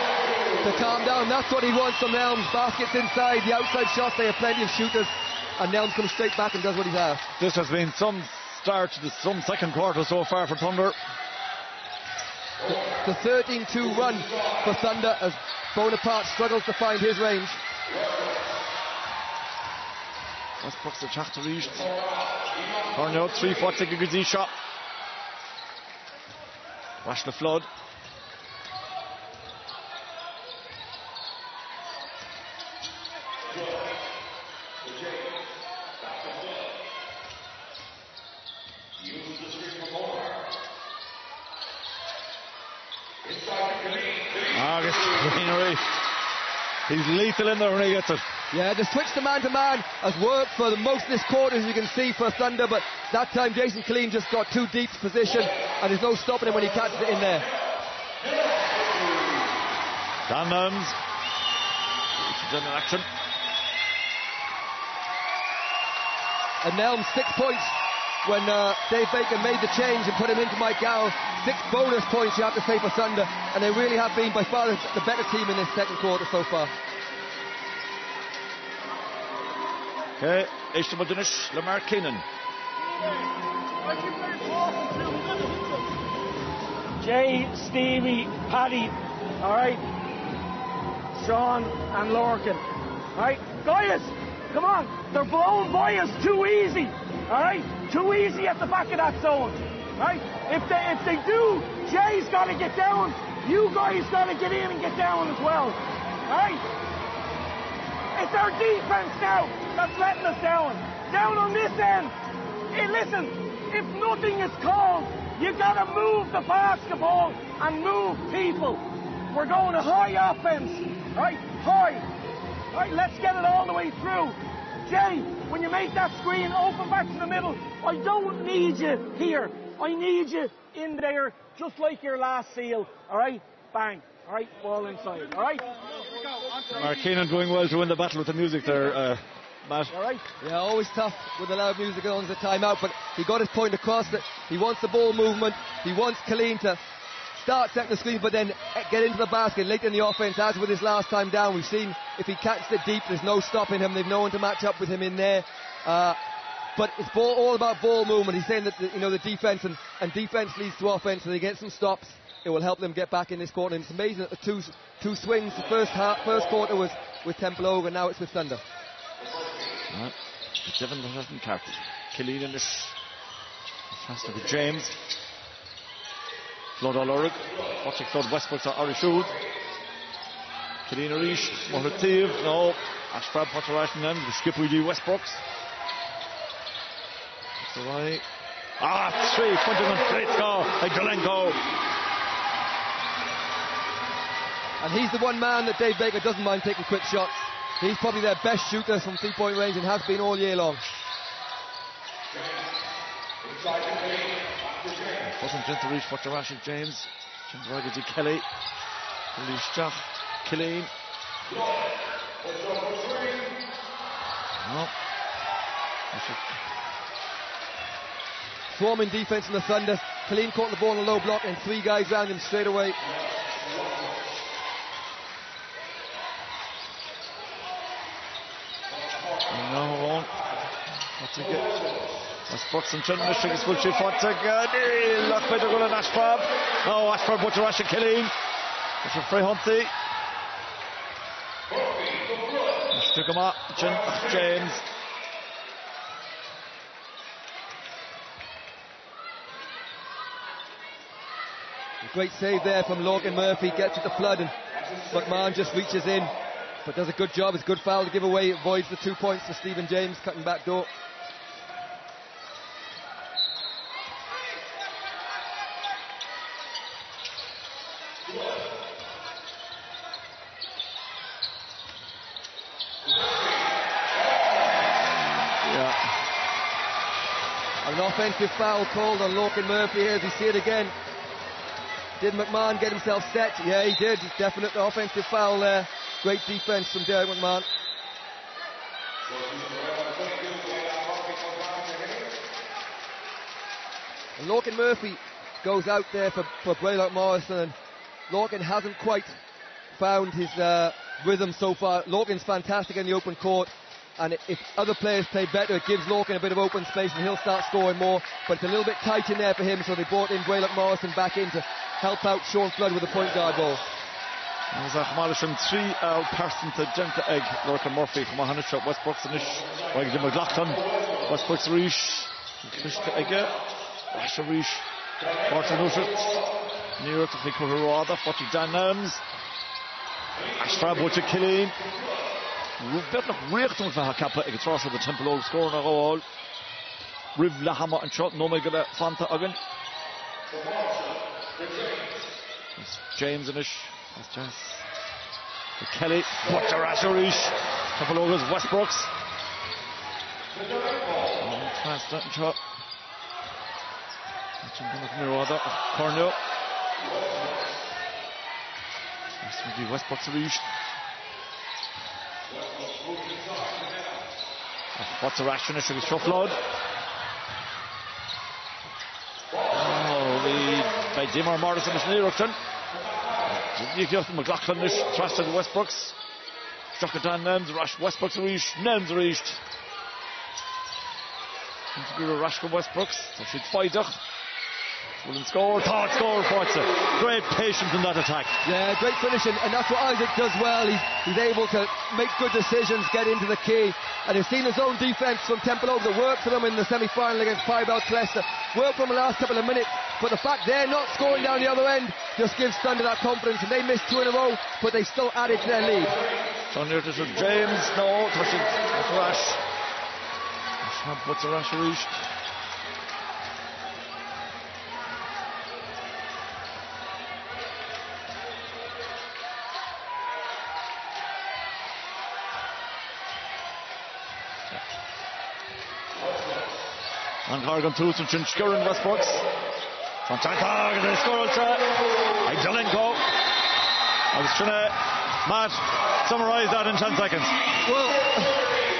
to calm down. That's what he wants from Nelms. Baskets inside, the outside shots, they have plenty of shooters, and Nelms comes straight back and does what he's asked. This has been some start to some second quarter so far for Thunder. The 13-2 run for Thunder as Bonaparte struggles to find his range. Westbrooks the chach to reach. Cornell 3-4, take a good Z shot. Wash the flood. He's lethal in there when he gets it. Yeah, the switch to man has worked for the most of this quarter, as you can see, for Thunder, but that time Jason Killeen just got too deep position, and there's no stopping him when he catches it in there. Dan Nelms. He's in action. And Nelms 6 points when Dave Baker made the change and put him into Mike Gow. 6 bonus points, you have to say, for Thunder, and they really have been by far the better team in this second quarter so far. Okay, Ishtamaldinish, Lamar Keenan. Jay, Stevie, Paddy, all right, Sean and Lorcan. All right, guys, come on, they're blowing by us too easy. All right, too easy at the back of that zone. All right, if they do, Jay's got to get down. You guys got to get in and get down as well. All right, it's our defense now that's letting us down. Down on this end. Hey, listen, if nothing is called, you got to move the basketball and move people. We're going to high offense. All right, high. All right, let's get it all the way through. Jay, when you make that screen, open back to the middle. I don't need you here. I need you in there, just like your last seal. All right, bang. All right, ball inside. All right. Mark Keenan doing well to win the battle with the music there, Matt. All right. Yeah, always tough with the loud music on the timeout, but he got his point across. That he wants the ball movement. He wants Killeen to start setting the screen, but then get into the basket late in the offense. As with his last time down, we've seen if he catches it deep, there's no stopping him. They've no one to match up with him in there. But it's all about ball movement. He's saying that the defense and defense leads to offense, so they get some stops. It will help them get back in this quarter. And it's amazing that the two swings. The first quarter was with Tempelogue, and now it's with Thunder. Right. Devon hasn't carted. Killeen in this faster with James. Flood all Orig. Watching Flood Westbrook to Arishud. Killeen Arish. Mohativ. No. Ashford Potter Ashton then. The skip we do Westbrooks. That's the right. 3. Fundaman. Great goal. Jalenko. And he's the one man that Dave Baker doesn't mind taking quick shots. He's probably their best shooter from three-point range and has been all year long. Wasn't gentle reach for Rashid James. Chindragadi Kelly. Kalishach. Killeen. No. Swarming defense in the Thunder. Killeen caught the ball in a low block and 3 guys round him straight away. No, what's it get? Westbrooks and Chin, Michigan School Chief, what's it get? Look, better go to Ashford. No, Ashford, but to Rashid Killeen. It's a free Humpty. Took him up, James. A great save there from Logan Murphy, gets it to Flood, and McMahon just reaches in, but does a good job. It's a good foul to give away, avoids the 2 points for Stephen James, cutting back door. An offensive foul called on Logan Murphy here as we see it again. Did McMahon get himself set? Yeah, he did. Definite offensive foul there. Great defense from Derek McMahon. And Logan Murphy goes out there for Braylock Morrison, and Logan hasn't quite found his rhythm so far. Logan's fantastic in the open court, and if other players play better, it gives Logan a bit of open space and he'll start scoring more, but it's a little bit tight in there for him, so they brought in Braylock Morrison back in to help out Sean Flood with a point guard ball. Zach Malisham 3 person to Genta Egg, Lorcan Murphy from Mahanisha, Westbrooks and Ish, Wagdim McLaughlin, Westbrooks Rish, Krishka Egge, Rasha Rish, Martin Ushit, New York to Nikurada, 40 Dan Nelms, Ashford Butcher Killeen. Bit nog richting van haar kappen. Ik trust de Tempelogue scoren naar all. Riv Lahama en shot. No me gonna Fanta again. James and Ish. That's just Kelly, what's a rash Orish. Tempelogue's Westbrooks. Fast that and shot. Cornell. Westbrooks Orish. What's a rash finish with Shufflod. Lead by Dimmer Morrison is Neerupton. McLaughlin is trusted Westbrooks. Struckatan Nens, Rash Westbrooks Reach, Nens reached. Interviewer Rashko Westbrooks, so she'd fight up. Will score, thought score for it. Great patience in that attack. Yeah, great finishing, and that's what Isaac does well. He's able to make good decisions, get into the key, and he's seen his own defence from Tempelogue that worked for them in the semi-final against Pybel Clester. Worked for them the last couple of minutes, but the fact they're not scoring down the other end just gives Thunder that confidence, and they missed 2 in a row, but they still added to their lead. Thunder to James, no, touching Rash. What's a Rash reached? And Hargan Tusen Skurren Westbrooks. From Tankarg, the score by Jelenko. I was trying to, Matt, summarise that in 10 seconds. Well,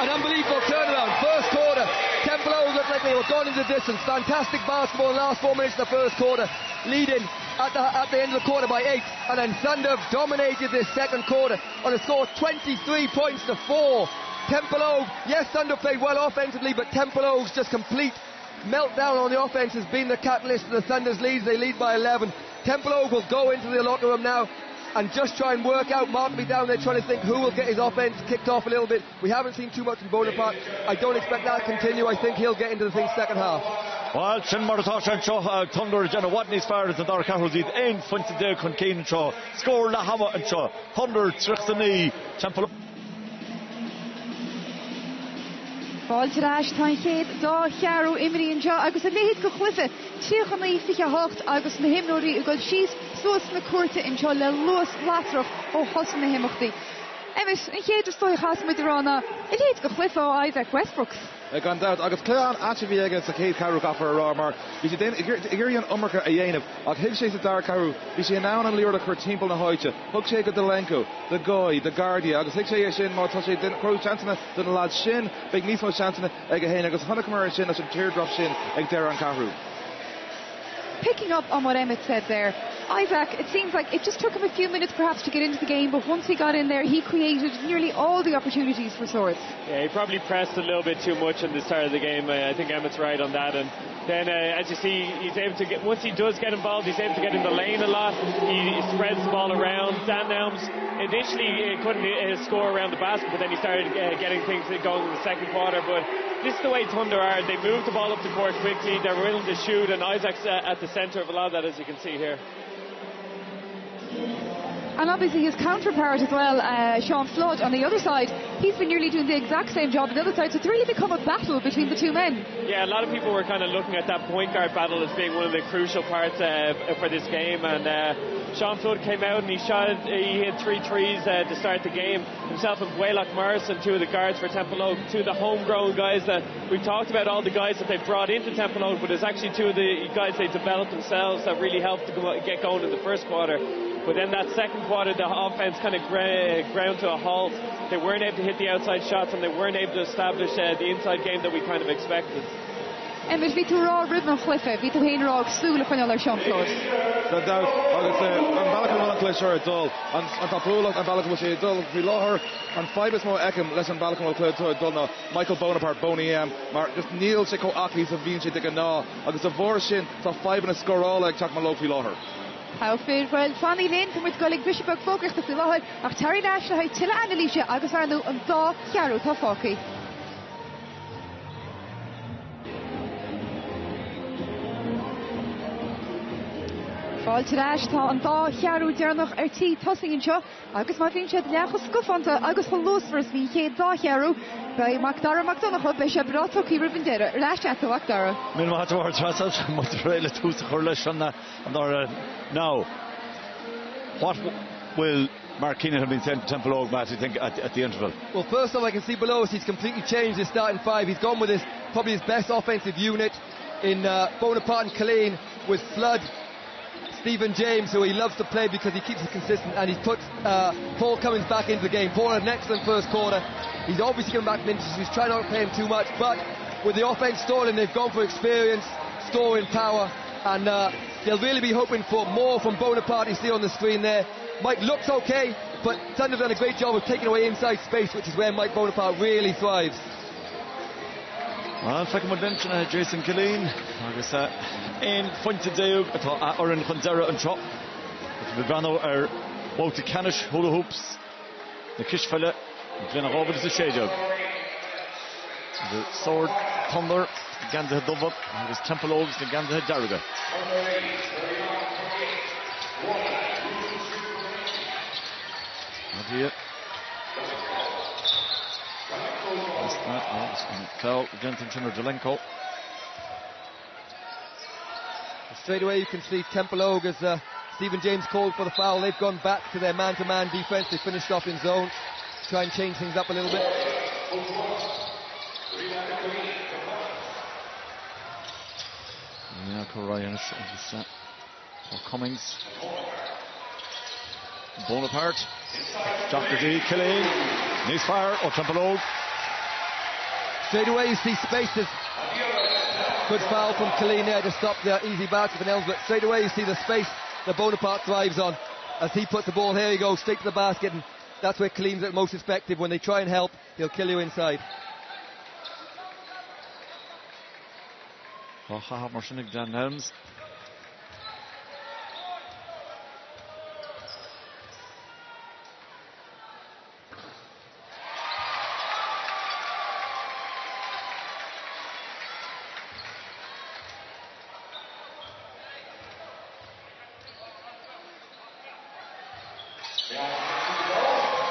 an unbelievable turnaround. First quarter, Tempelogue looked like they were gone into the distance. Fantastic basketball in the last 4 minutes of the first quarter, leading at the end of the quarter by 8. And then Thunder dominated this second quarter on a score of 23 points to 4. Tempelogue, yes, Thunder played well offensively, but Tempelogue's just complete meltdown on the offense has been the catalyst of the Thunder's leads. They lead by 11. Tempelogue will go into the locker room now and just try and work out. Mark me down there trying to think who will get his offense kicked off a little bit. We haven't seen too much in Bonaparte. I don't expect that to continue. I think he'll get into the thing's second half. Well, Chin Maratosh Shaw, Thunder Jenna Watney's far as the Dark Arrows did aim Funtidale Concain Shaw. Score La Hammer and Shaw. 100 Trixany Tempelogue. Fáilte ráis tá chéad dá chearú imríonn seo agus a léad go chluife tríochaí fiche hocht agus na himnóirí a go síos suas na cuairte in seo le luas látrach ó hosan na himachtaí. Emis, an chéad stoi chas muid rána, a léad go chluife ó Isaac Westbrooks. Gan doubt, agus clean atvi against the Kate Caru gaffer a mar. Is it then Igirian Ummerka a Yanev, Ag Hilshe the Dar Caru, is he now and Lear the Curtimple na Hoycha, Hookshake the Lenko, the Goy, the Guardia, Agus Hikshe Shin, Motoshi, then Crow Chancellor, then the lad Shin, Big Nifo Chancellor, Egahane, Agus Hunnakamara Shin, as a teardrop Shin, Eg Deran Caru. Picking up on what Emmett said there, Isaac, it seems like it just took him a few minutes perhaps to get into the game, but once he got in there, he created nearly all the opportunities for Swords. Yeah, he probably pressed a little bit too much in the start of the game. I think Emmett's right on that. And then, as you see, he's able to get, once he does get involved, he's able to get in the lane a lot. He spreads the ball around. Dan Nelms initially couldn't score around the basket, but then he started getting things going in the second quarter. But this is the way Thunder are. They move the ball up the court quickly. They're willing to shoot, and Isaac's at the centre of a lot of that, as you can see here. And obviously his counterpart as well, Sean Flood, on the other side, he's been nearly doing the exact same job on the other side, so it's really become a battle between the two men. Yeah, a lot of people were kind of looking at that point guard battle as being one of the crucial parts for this game, and Sean Flood came out and he hit 3 threes to start the game. Himself and Blaylock Morrison, 2 of the guards for Tempelogue, 2 of the homegrown guys that we've talked about, all the guys that they brought into Tempelogue, but there's actually 2 of the guys they developed themselves that really helped to get going in the first quarter. But then that second quarter, the offense kind of ground to a halt. They weren't able to hit the outside shots, and they weren't able to establish the inside game that we kind of expected. And with Vito Raw Rhythm Cliffe, Vito Hain Raw, Sula Fanella Sean Flood. No doubt, and Balakan will play sure a dull, and Tapulak and Balakan will say a dull, we low her, and 5 is more Ekim, less than Balakan will play to a dull now. Michael Bonaparte, Boney M, Mark, just Neil Chico Aki, so Vinci Dick and Naw, and it's a Vorshin, so 5 and a score all like Chuck Malok, we low her. How fair, well, Fanny Lynn, come with Gullig Bishop of Focus, the Philahoi, of Terry Nash, the Tilla and Alicia, Agus Arno, and Da Chiaro Tofoki. Fáil Tirash, Tá an Da Chiaro Dernach RT tossing in Shaw, Agus Martin Shed Lachos Scufanta, Agus Holos v. He Da Chiaro, by Macdara McDonagh, Bishop Rotoki Rivendera, Rash at the Macdara. Minwatawar Trassels, Motorella Tus Horlish on the now. What will Mark Keenan have been sent to Tempelogue, Matt, you think, at the interval? Well, first off, I can see below us he's completely changed his starting five. He's gone with probably his best offensive unit in Bonaparte and Colleen, with Flood, Stephen James, who he loves to play because he keeps it consistent, and he's put Paul Cummins back into the game. Paul had an excellent first quarter. He's obviously coming back from injuries, so he's trying not to play him too much, but with the offense stalling, they've gone for experience, scoring power, and they'll really be hoping for more from Bonaparte. You see on the screen there. Mike looks okay, but Thunder have done a great job of taking away inside space, which is where Mike Bonaparte really thrives. Well, fecha mod bench Jason Killeen, agus ein pointe déug atá oran chunzera an chop. It's Vibrano Wouter Canish hula hoops, the Kishfella, Glenna Robert is a shadog. The Sword Thunder, the Ganda Dubba, and the Tempelogue, the Ganda Darriga. Here. Cal, Gentington or Jelenko. Straight away you can see Tempelogue as Stephen James called for the foul. They've gone back to their man-to-man defence. They finished off in zone. Try and change things up a little bit. Yeah, Ryan Cummings. Bonaparte, Dr. D, Killeen, Nisfire, or Tempelogue. Straight away you see spaces. Good foul from Killeen there to stop the easy bounce of an Elms, but straight away you see the space that Bonaparte thrives on as he puts the ball, here he goes, straight to the basket, and that's where Killeen's at most effective. When they try and help, he'll kill you inside. Dan Helms.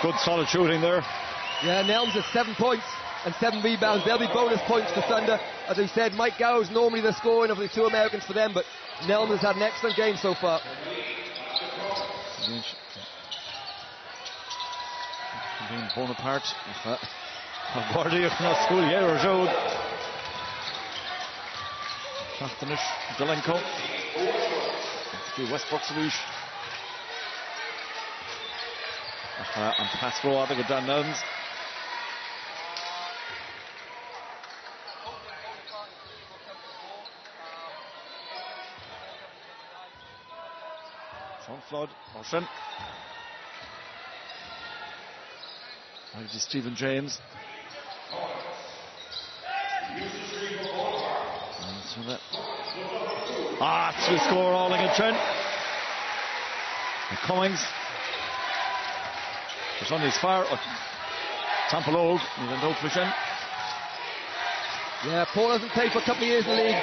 Good solid shooting there. Yeah, Nelms has 7 points and 7 rebounds. There'll be bonus points for Thunder. As we said, Mike Gow's normally the scoring of the two Americans for them, but Nelms has had an excellent game so far. Bonaparte. Guardia from that school, yeah, or Jode. Caftanish, Jelenko. Westbrook's Rouge. And pass row out of Dan Nelms. Sean Flood, Ocean. Stephen James. It's the score all against Trent. And Cummings. There's on his fire. Tempelogue, even though Fishing. Yeah, Paul hasn't played for a couple of years in the league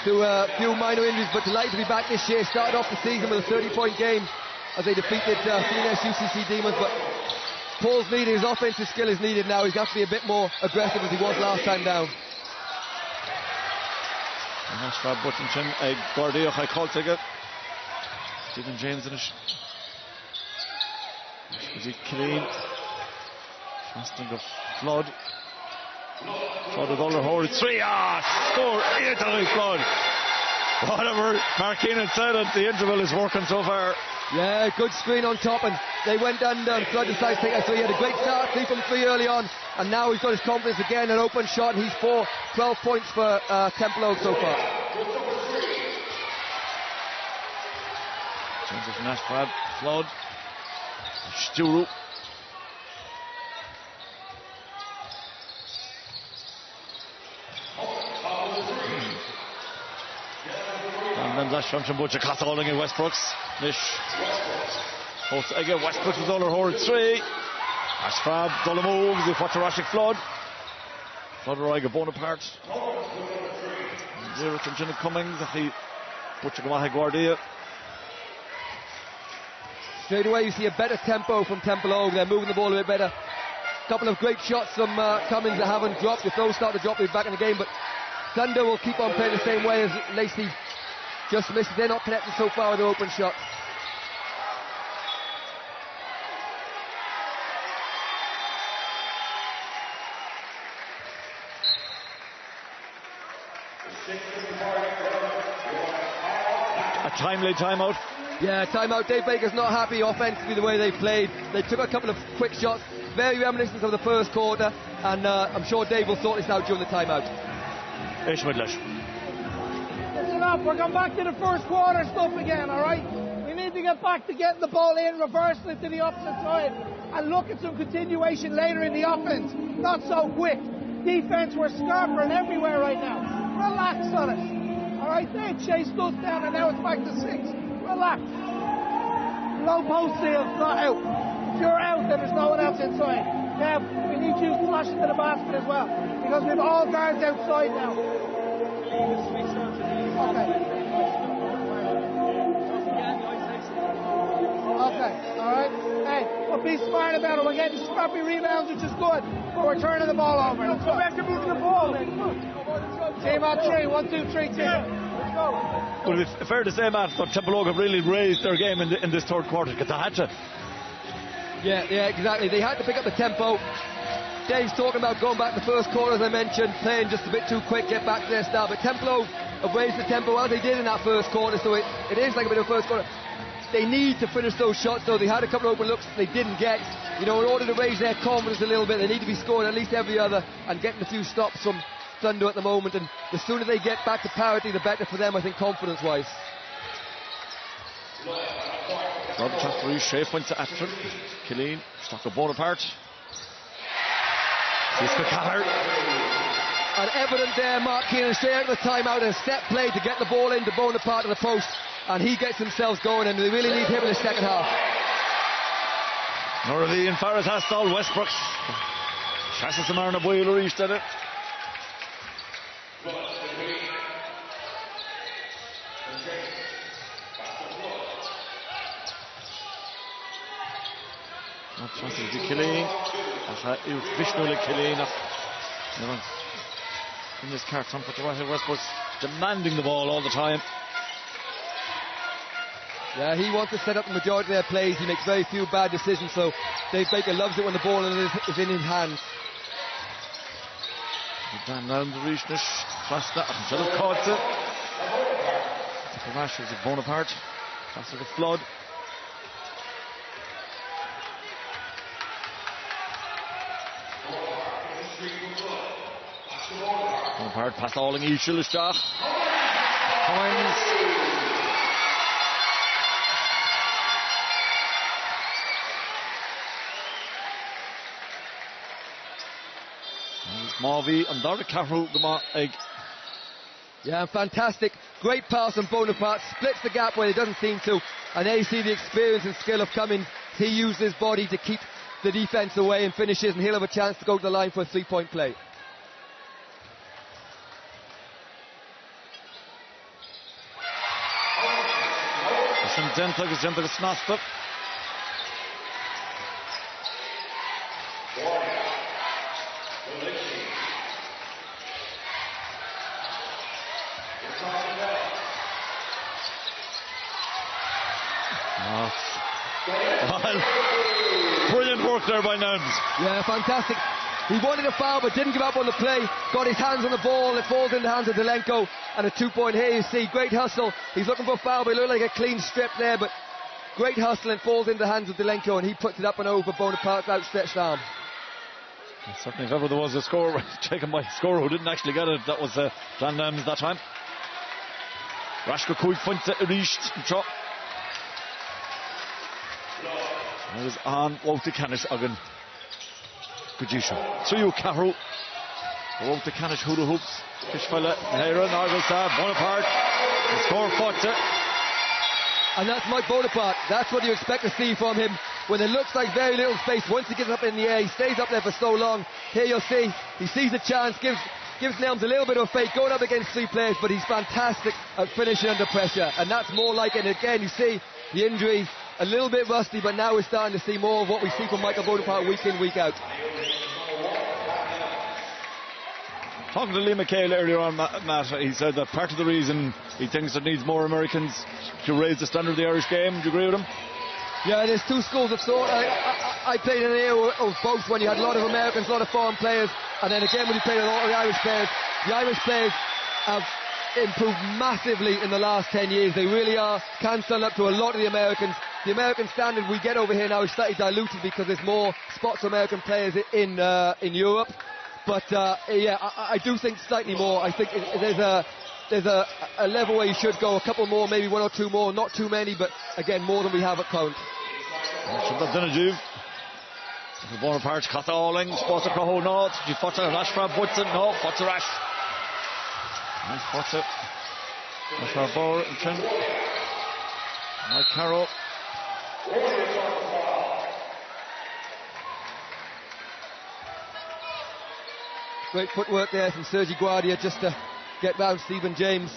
through a few minor injuries, but delighted to be back this year. Started off the season with a 30-point game as they defeated CNS UCC Demons, but Paul's needed, his offensive skill is needed now. He's got to be a bit more aggressive as he was last time down. Ashford Buttington, Guardia, high call ticket. Stephen James in it. Is he clean? Fasting of Flood. Flood with Ulster Howard. 3 score! Italy Flood. Whatever Mark Keenan said at the interval is working so far. Yeah, good screen on top, and they went under, and Flood decides to take that. So he had a great start, 3 from 3 early on, and now he's got his confidence again, an open shot, and he's 12 points for Tempelogue so far. Changes from Ashford, Flood, Sturu. And then Dash from Butcher Catalogue in Westbrooks. Nish. Both again, Westbrooks with Ulster Howard 3. Ashford, Dullamoog, the Watarashik Flood. Flood Roiga Bonaparte. 0 from Jenna Cummings. Butcher Gamaha Guardia. Straight away you see a better tempo from Tempelogue. They're moving the ball a bit better. Couple of great shots from Cummings that haven't dropped. If those start to drop, they'll be back in the game. But Thunder will keep on playing the same way as Lacey just misses. They're not connecting so far with their open shots. A timely timeout. Yeah, timeout. Dave Baker's not happy offensively the way they played. They took a couple of quick shots, very reminiscent of the first quarter, and I'm sure Dave will sort this out during the timeout. Listen up, we're going back to the first quarter stuff again, alright? We need to get back to getting the ball in, reversing it to the opposite side, and look at some continuation later in the offense. Not so quick. Defense, we're scarpering everywhere right now. Relax on it. Alright, they chased us down and now it's back to 6. Relax. Low post seal, not out. If you're out, then there's no one else inside. Now, we need you to flash into the basket as well, because we have all guards outside now. Okay, alright. Hey, but be smart about it. We're getting scrappy rebounds, which is good, but we're turning the ball over. Let's go back to moving the ball, man. Team on 3, 1, 2, 3, team. Let's go. Well, it's fair to say, Matt, that Tempelogue have really raised their game in this third quarter. Yeah, exactly. They had to pick up the tempo. Dave's talking about going back to the first quarter, as I mentioned, playing just a bit too quick, get back to their start. But Tempelogue have raised the tempo as they did in that first quarter, so it is like a bit of a first quarter. They need to finish those shots, though. They had a couple of open looks they didn't get. You know, in order to raise their confidence a little bit, they need to be scoring at least every other and getting a few stops from Thunder at the moment. And the sooner they get back to parity, the better for them, I think, confidence-wise. Robert Chastry, Shea points to Atherton. Killeen, Stocker Bonaparte. Siska Callard. And evident there, Mark Keenan straight out of the timeout, and a step play to get the ball into Bonaparte of the post, and he gets himself going, and they really need him in the second half. Northy and Farris Hastall, Westbrooks. Chassis and Marna Boyle reached at it. Chassis to Killeen. Vishnu to Killeen. In this carton for Westbrooks, demanding the ball all the time. Yeah, he wants to set up the majority of their plays. He makes very few bad decisions, so Dave Baker loves it when the ball is in his hands. Dan down the Rishnish, Trasta, instead of Kautze. The Rashers of Bonaparte. Trasta the Flood. Bonaparte pass all in Ishilistach. Coins. Marvy and Dara Carroll, the egg. Yeah, fantastic. Great pass on Bonaparte. Splits the gap where he doesn't seem to. And there you see the experience and skill of Cummins. He used his body to keep the defense away and finishes, and he'll have a chance to go to the line for a 3-point play. Snasta. Brilliant work there by Nouns. Yeah, fantastic. He wanted a foul but didn't give up on the play. Got his hands on the ball. It falls in the hands of Delenko. And a 2-point here, you see. Great hustle. He's looking for a foul, but it looked like a clean strip there. But great hustle, and falls into the hands of Delenko, and he puts it up and over Bonaparte's outstretched arm. And certainly, if ever there was a score taken by a scorer who didn't actually get it, that was Dan Nouns that time. Rashko Kuik finds it reached. It was on Walter Canish again. Gujisha. So you, Carroll. Walter Canish hula hoops. Fishfella, Heron, Argosab, Bonaparte. The score fought it. And that's Mike Bonaparte. That's what you expect to see from him. When it looks like very little space, once he gets up in the air, he stays up there for so long. Here you'll see, he sees a chance, gives Nelms a little bit of a fake, going up against 3 players, but he's fantastic at finishing under pressure. And that's more like it. And again, you see the injuries, a little bit rusty, but now we're starting to see more of what we see from Michael Bonaparte week in, week out. Talking to Lee McHale earlier on, Matt, he said that part of the reason he thinks it needs more Americans to raise the standard of the Irish game. Do you agree with him? Yeah, there's two schools of thought. I played in an era of both, when you had a lot of Americans, a lot of foreign players, and then again when you played with all the Irish players. The Irish players have improved massively in the last 10 years. They really are. Can stand up to a lot of the Americans. The American standard we get over here now is slightly diluted because there's more spots for American players in Europe. But yeah, I do think slightly more. I think there's a level where you should go. A couple more, maybe one or two more. Not too many, but again, more than we have at current. Bonaparte, Cata Alling, Spotter Croho, no, Fotter, Rashford, Woodson, no, Fotter Rash. And Fotter, Rashford Bauer, and Trin. Mike Carroll. Great footwork there from Sergi Guardia just to get round Stephen James.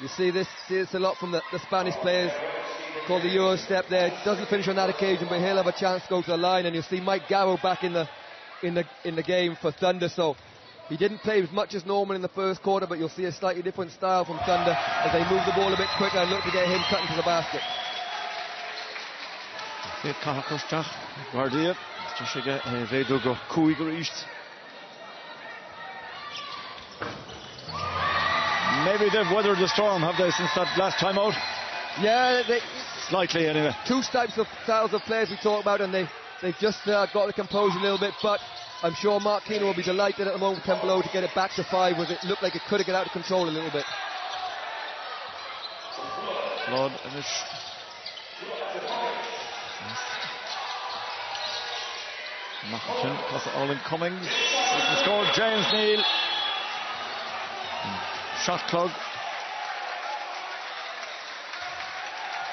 You see this a lot from the Spanish players. Called the Euro step there. Doesn't finish on that occasion, but he'll have a chance to go to the line. And you'll see Mike Garrow back in the game for Thunder. So he didn't play as much as Norman in the first quarter, but you'll see a slightly different style from Thunder as they move the ball a bit quicker and look to get him cut into the basket. Guardia, Vedogo Kuigerist. Maybe they've weathered the storm, have they, since that last time out? Yeah, slightly anyway. Two styles of players we talk about, and they've just got the composure a little bit, but I'm sure Mark Keenan will be delighted at the moment with Tempelogue to get it back to 5, where it looked like it could have got out of control a little bit. Blood and it's Mackin, Olin Cummings, scored James Neal. Shot clog.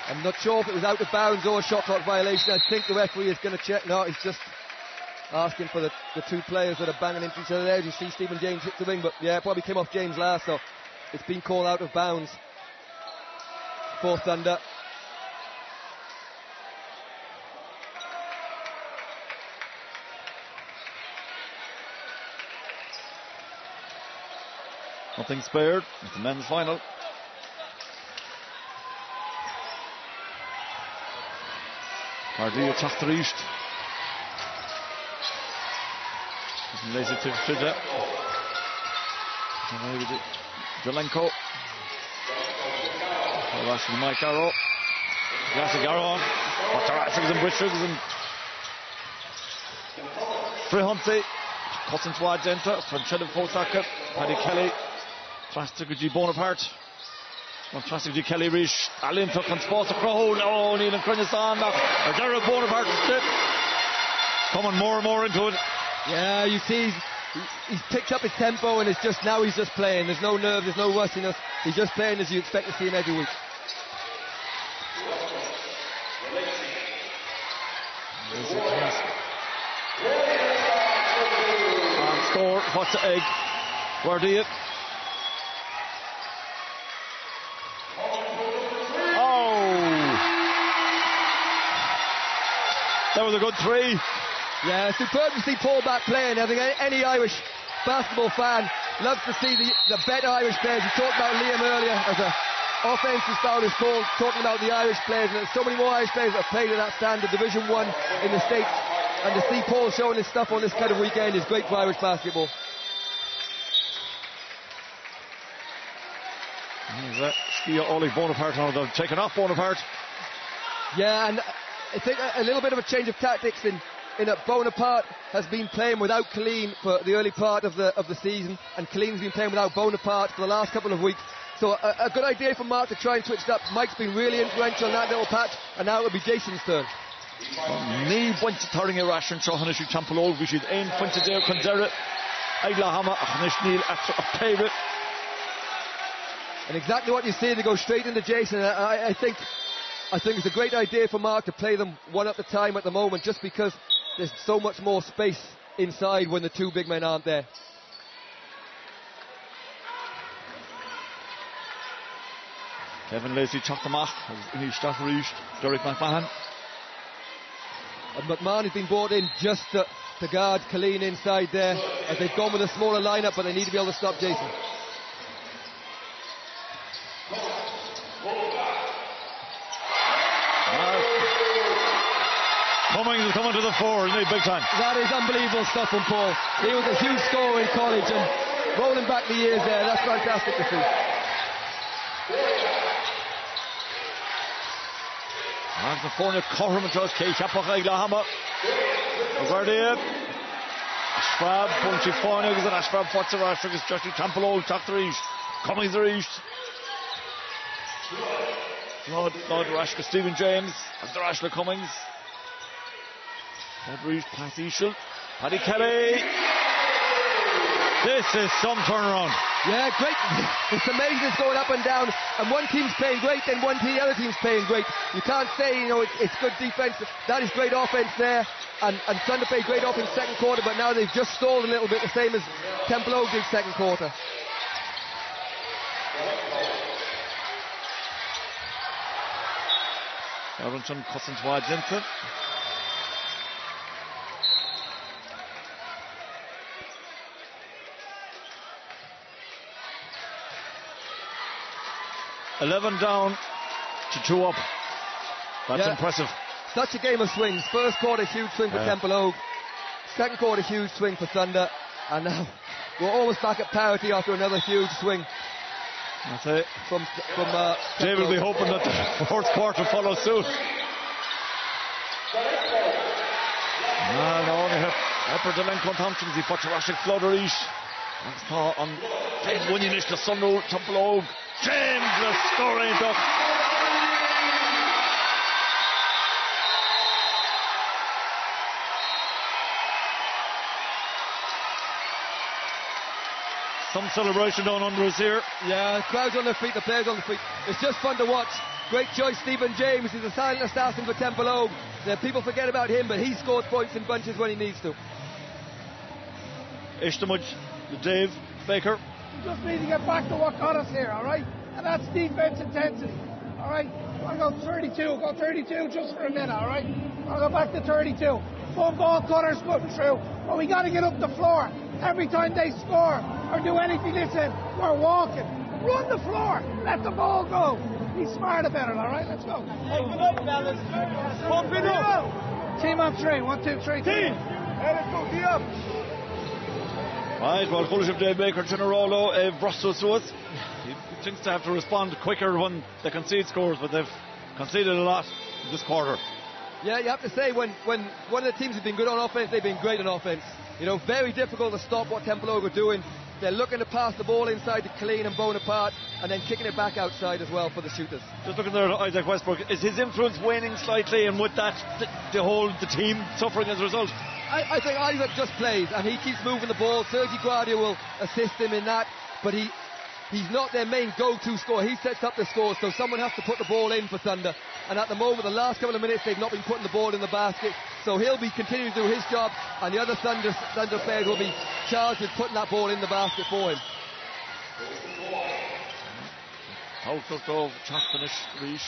I'm not sure if it was out of bounds or a shot clock violation. I think the referee is going to check. No, he's just asking for the two players that are banging into each other there. You see Stephen James hit the ring, but yeah, it probably came off James last, so it's been called out of bounds for Thunder. Nothing spared. It's the men's final. Guardia Chachterist. Lazy to Fidja. Zelenko. Russian Mike Garrow. Yasser Garron. Wataratsigs and Brishigs and Frihunty. Cuts into Argenta. Franchella Fosaka. Paddy Kelly. Trastiguji Bonaparte. Trastiguji Kelly Rish. Alin took on Spotter Croho. No, Neil and Crunisan. Derek Bonaparte is coming more and more into it. Yeah, you see he's picked up his tempo and he's just playing. There's no nerve, there's no rustiness. He's just playing as you expect to see him every week. And score, what's the egg? Guardia. That was a good three. Yeah, superb to see Paul back playing. I think any Irish basketball fan loves to see the better Irish players. We talked about Liam earlier as an offensive style is called, talking about the Irish players, and there's so many more Irish players that have played at that standard, Division 1 in the States, and to see Paul showing his stuff on this kind of weekend is great for Irish basketball. Skia Oleg Bonaparte now, they've taken off Bonaparte. Yeah, and I think a little bit of a change of tactics in that Bonaparte has been playing without Colleen for the early part of the season, and Colleen's been playing without Bonaparte for the last couple of weeks. So a good idea for Mark to try and switch it up. Mike's been really influential in that little patch, and now it'll be Jason's turn. Ní buinte tarring rash an Sean Hanishu Tempelogue, we should aim pointed there, Condera, Aiglahama, Hanishneil after a pivot. And exactly what you see, they go straight into Jason. I think it's a great idea for Mark to play them one at a time at the moment, just because there's so much more space inside when the two big men aren't there. Kevin Lacey Chachtamach, Derek McMahon. And McMahon has been brought in just to guard Colleen inside there, as they've gone with a smaller lineup, but they need to be able to stop Jason. Cummings is coming to the fore, isn't he, big time? That is unbelievable stuff from Paul. He was a huge scorer in college, and rolling back the years there, that's fantastic to see. Agus na fórna chom an tros cé ceapach ag Lehammer. Gardéad. Ashrab Bunchi fáine agus an Ashrab Fotzarás agus Thunder-Tempelogue Thunder Cummings ar east. Flood Rash go Stephen James and the Rash le Cummings. Flood Reach Pat Eashel. Paddy Kelly. This is some turnaround. Yeah, great. It's amazing it's going up and down, and one team's playing great, then the other team's playing great. You can't say, it's good defense. That is great offense there, and Thunder played great offense second quarter, but now they've just stalled a little bit, the same as Tempelogue did second quarter. Aronson cussing towards Vincent. $11 down to 2 up. That's impressive. Such a game of swings. First quarter, huge swing for Tempelogue. Second quarter, huge swing for Thunder. And now we're almost back at parity after another huge swing. That's it. From Dave will be hoping that the fourth quarter follows suit. No, they have Upper Delenco Thompson, he put Rashik Floderish. That's on Winnish, the Sunro Tempelogue. James, the scoring duck. Some celebration down under us here. Yeah, the crowd's on their feet, the players on their feet. It's just fun to watch. Great choice, Stephen James. He's a silent assassin for Tempelogue. People forget about him, but he scores points in bunches when he needs to. Ishtamud, Dave Baker. We just need to get back to what got us here, all right? And that's defense intensity, all right? I'll go 32, go 32 just for a minute, all right? I'll go back to 32. Full ball cutters putting through, but we got to get up the floor. Every time they score or do anything, listen, we're walking. Run the floor, let the ball go. Be smart about it, all right? Let's go. Hey, good up, fellas. Pump it up. Team on 3, 1, 2, 3. Team. Hey, let's go, tee up. Right, well, Coach Dave Baker, Generolo, Brussels Suez. He tends to have to respond quicker when they concede scores, but they've conceded a lot this quarter. Yeah, you have to say, when one of the teams has been good on offense, they've been great on offense. Very difficult to stop what Tempelogue are doing. They're looking to pass the ball inside to Killeen and Bonaparte, and then kicking it back outside as well for the shooters. Just looking there at Isaac Westbrook, is his influence waning slightly, and with that, the team suffering as a result? I think Isaac just plays, and he keeps moving the ball. Sergi Guardia will assist him in that, but he's not their main go-to scorer. He sets up the scores, so someone has to put the ball in for Thunder. And at the moment, the last couple of minutes, they've not been putting the ball in the basket. So he'll be continuing to do his job, and the other Thunder players will be charged with putting that ball in the basket for him. Out of top finish, Reach.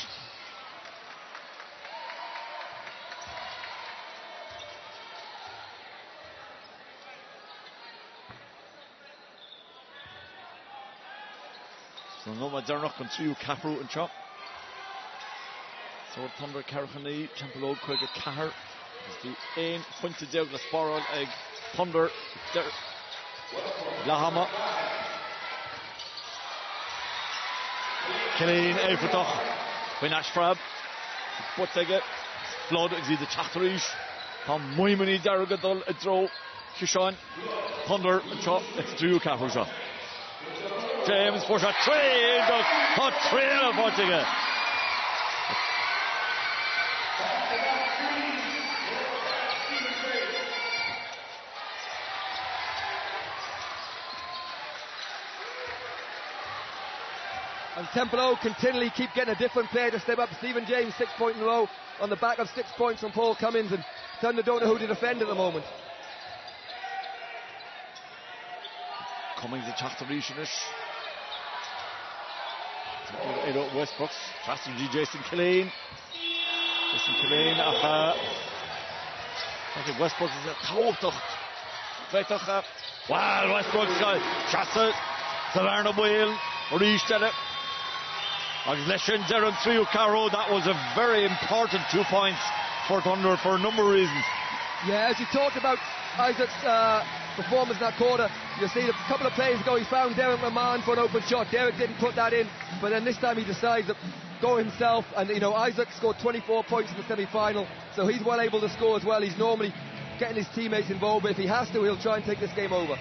So no Madernach and Trio Capru and Chop. So Thunder Carachani, Tempelogue Craig Cahar. The aim pointed down the spiral egg. Thunder Lahama. Killeen Eifritach. When Ashfrab. Butega. Flood exceed the Chatrish. Tom Moimani Darragadol a throw. Kishan. Thunder and Chop. It's Trio Capru shot. James for a train, hot train of Butega. And Tempelogue continually keep getting a different player to step up. Stephen James, 6 points in a row on the back of 6 points from Paul Cummins, and Thunder don't know who to defend at the moment. Cummings the Chatharish. Westbrooks, strategy Jason Killeen. I think Westbrooks is a Tautocht. Well, Westbrooks got Chassa, Savarna Whale, Reach Della. Leshen Darren Trio Caro. That was a very important 2 points for Thunder for a number of reasons. Yeah, as you talked about Isaac's performance in that quarter, you see a couple of plays ago he found Derek Rahman for an open shot. Derek didn't put that in, but then this time he decides that go himself. And, you know, Isaac scored 24 points in the semi-final, so he's well able to score as well. He's normally getting his teammates involved, but if he has to, he'll try and take this game over.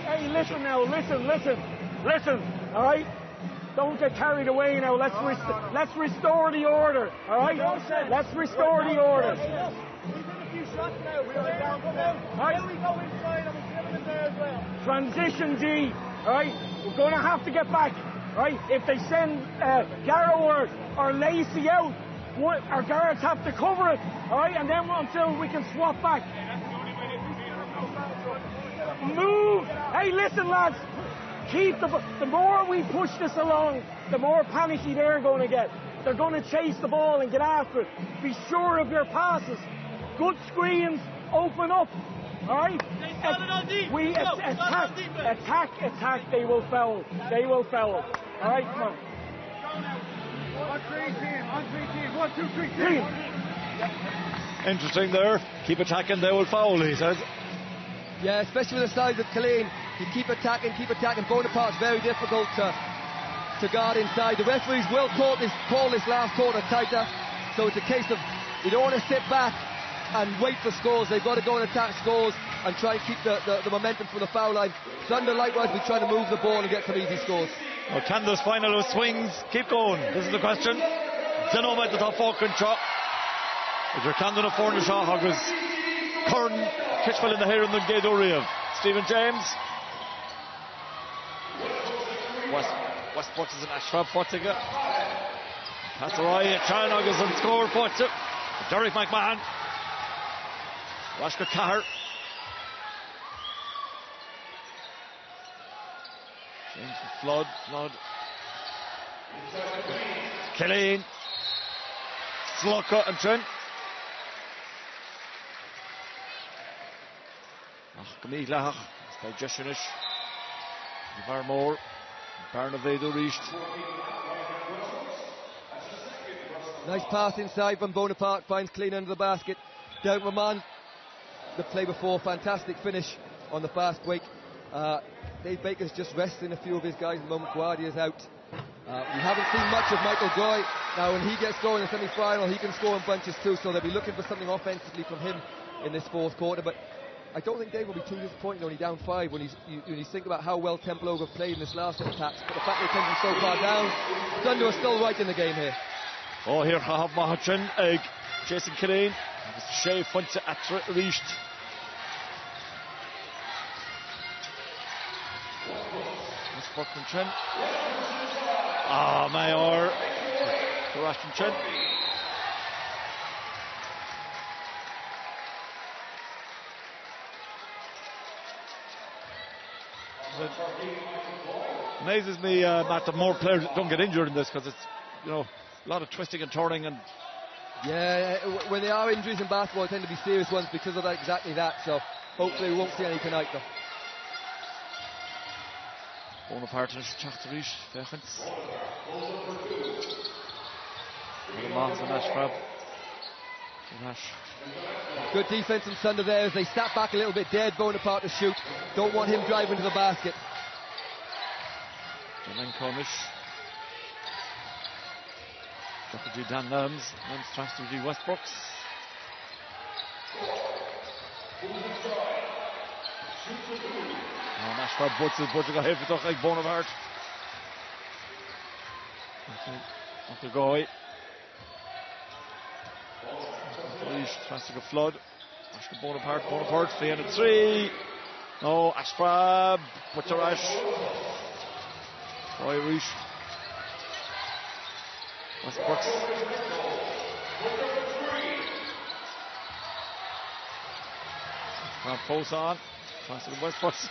Hey, listen now, listen, all right? Don't get carried away now. Let's restore the order, all right? Let's restore the order. We've had a few shots now. We are down to them. Then we go inside and we get them in there as well. Transition D, all right? We're going to have to get back, right? If they send Garrow or Lacey out, our guards have to cover it, all right? And then until we can swap back. Move! Hey, listen, lads. The more we push this along, the more panicky they're going to get. They're going to chase the ball and get after it. Be sure of your passes. Good screens. Open up. All right? We attack. They will foul. All right, come on. On three teams. 1, 2, 3 teams. Interesting there. Keep attacking, they will foul, he says. Yeah, especially with the size of Killeen. You keep attacking. Bonaparte's very difficult to guard inside. The referees will call this last quarter tighter. So it's a case of you don't want to sit back and wait for scores. They've got to go and attack scores and try and keep the momentum from the foul line. Thunder likewise be trying to move the ball and get some easy scores. Well, can this final of swings keep going? This is the question. Denoma at the top four control. If you're Camden of Forna Shaw Hoggers, Curran, Kitchfell in the hair and the Gado Reeve. Stephen James. Westport is an Ashraf Fortiga. Passaroy, Charnog is on score Fortiga. Derek McMahon. Rashka Kahar. James Flood. Killeen. Slocka and Trent. Gymig Lach. By Jeshinish. Varmore. Barnavedo reached. Nice pass inside from Bonaparte. Finds clean under the basket. Derek Maman. The play before. Fantastic finish on the fast break. Dave Baker's just resting a few of his guys at the moment. Guardia's out. We haven't seen much of Michael Goy. Now when he gets going in the semi-final, he can score in bunches too, so they'll be looking for something offensively from him in this fourth quarter. But I don't think Dave will be too disappointed only down 5 when you think about how well Tempelogue have played in this last set of attacks. But the fact they came from so far down, Thunder are still right in the game here. Oh, here Chahab Mahachin, Jason Killeen. Shea Funte at reached. Fucking Chen. Mayor. Russian Chen. Amazes me, Matt, that more players don't get injured in this because it's, you know, a lot of twisting and turning and. Yeah, when there are injuries in basketball, they tend to be serious ones because of exactly that. So hopefully we won't see any tonight, though. Bonaparte is Chachtarish, Fechens. Good defense from Thunder there as they sat back a little bit, dared Bonaparte to shoot. Don't want him driving to the basket. And then Cornish. G. Dan Nelms. Nelms tries to G. Westbrooks. Nashville Butcher got hit for like Bonaparte. After Goy. Tries to go flood. Ashka Bonaparte 3 and 3. No, Ashprab, Butcherash. Roy Reach. Westbrooks. Post on. Tries to go Westbrooks.